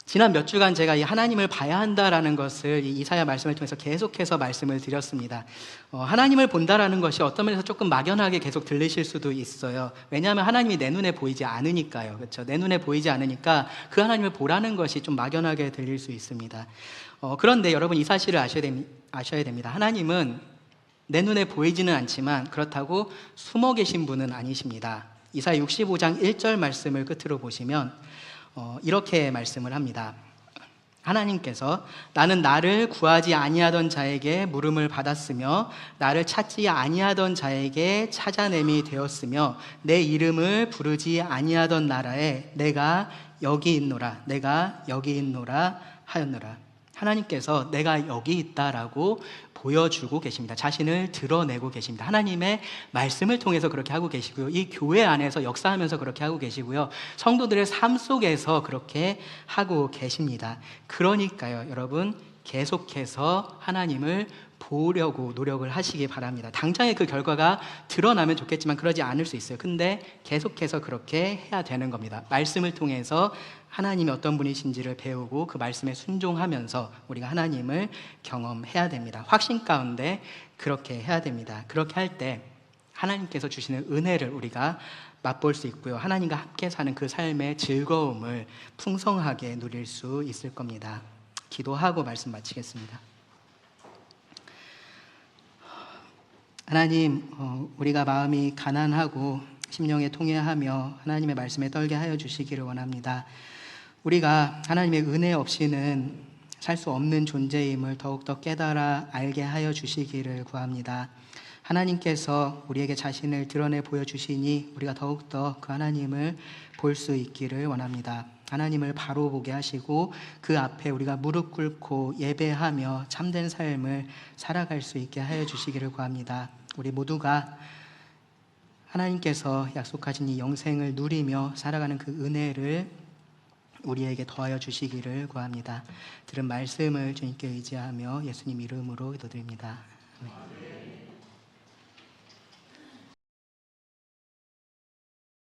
지난 몇 주간 제가 이 하나님을 봐야 한다라는 것을 이 이사야 말씀을 통해서 계속해서 말씀을 드렸습니다. 하나님을 본다라는 것이 어떤 면에서 조금 막연하게 계속 들리실 수도 있어요. 왜냐하면 하나님이 내 눈에 보이지 않으니까요. 그렇죠? 내 눈에 보이지 않으니까 그 하나님을 보라는 것이 좀 막연하게 들릴 수 있습니다. 그런데 여러분, 이 사실을 아셔야 됩니다. 하나님은 내 눈에 보이지는 않지만 그렇다고 숨어 계신 분은 아니십니다. 이사야 65장 1절 말씀을 끝으로 보시면 이렇게 말씀을 합니다. 하나님께서 나는 나를 구하지 아니하던 자에게 물음을 받았으며 나를 찾지 아니하던 자에게 찾아냄이 되었으며 내 이름을 부르지 아니하던 나라에 내가 여기 있노라, 내가 여기 있노라 하였노라. 하나님께서 내가 여기 있다라고 보여주고 계십니다. 자신을 드러내고 계십니다. 하나님의 말씀을 통해서 그렇게 하고 계시고요, 이 교회 안에서 역사하면서 그렇게 하고 계시고요, 성도들의 삶 속에서 그렇게 하고 계십니다. 그러니까요, 여러분, 계속해서 하나님을 보려고 노력을 하시기 바랍니다. 당장의 그 결과가 드러나면 좋겠지만 그러지 않을 수 있어요. 근데 계속해서 그렇게 해야 되는 겁니다. 말씀을 통해서 하나님이 어떤 분이신지를 배우고 그 말씀에 순종하면서 우리가 하나님을 경험해야 됩니다. 확신 가운데 그렇게 해야 됩니다. 그렇게 할 때 하나님께서 주시는 은혜를 우리가 맛볼 수 있고요, 하나님과 함께 사는 그 삶의 즐거움을 풍성하게 누릴 수 있을 겁니다. 기도하고 말씀 마치겠습니다. 하나님, 우리가 마음이 가난하고 심령에 통회하며 하나님의 말씀에 떨게 하여 주시기를 원합니다. 우리가 하나님의 은혜 없이는 살 수 없는 존재임을 더욱더 깨달아 알게 하여 주시기를 구합니다. 하나님께서 우리에게 자신을 드러내 보여주시니 우리가 더욱더 그 하나님을 볼 수 있기를 원합니다. 하나님을 바로 보게 하시고 그 앞에 우리가 무릎 꿇고 예배하며 참된 삶을 살아갈 수 있게 하여 주시기를 구합니다. 우리 모두가 하나님께서 약속하신 이 영생을 누리며 살아가는 그 은혜를 우리에게 더하여 주시기를 구합니다. 들은 말씀을 주님께 의지하며 예수님 이름으로 기도드립니다. 아멘.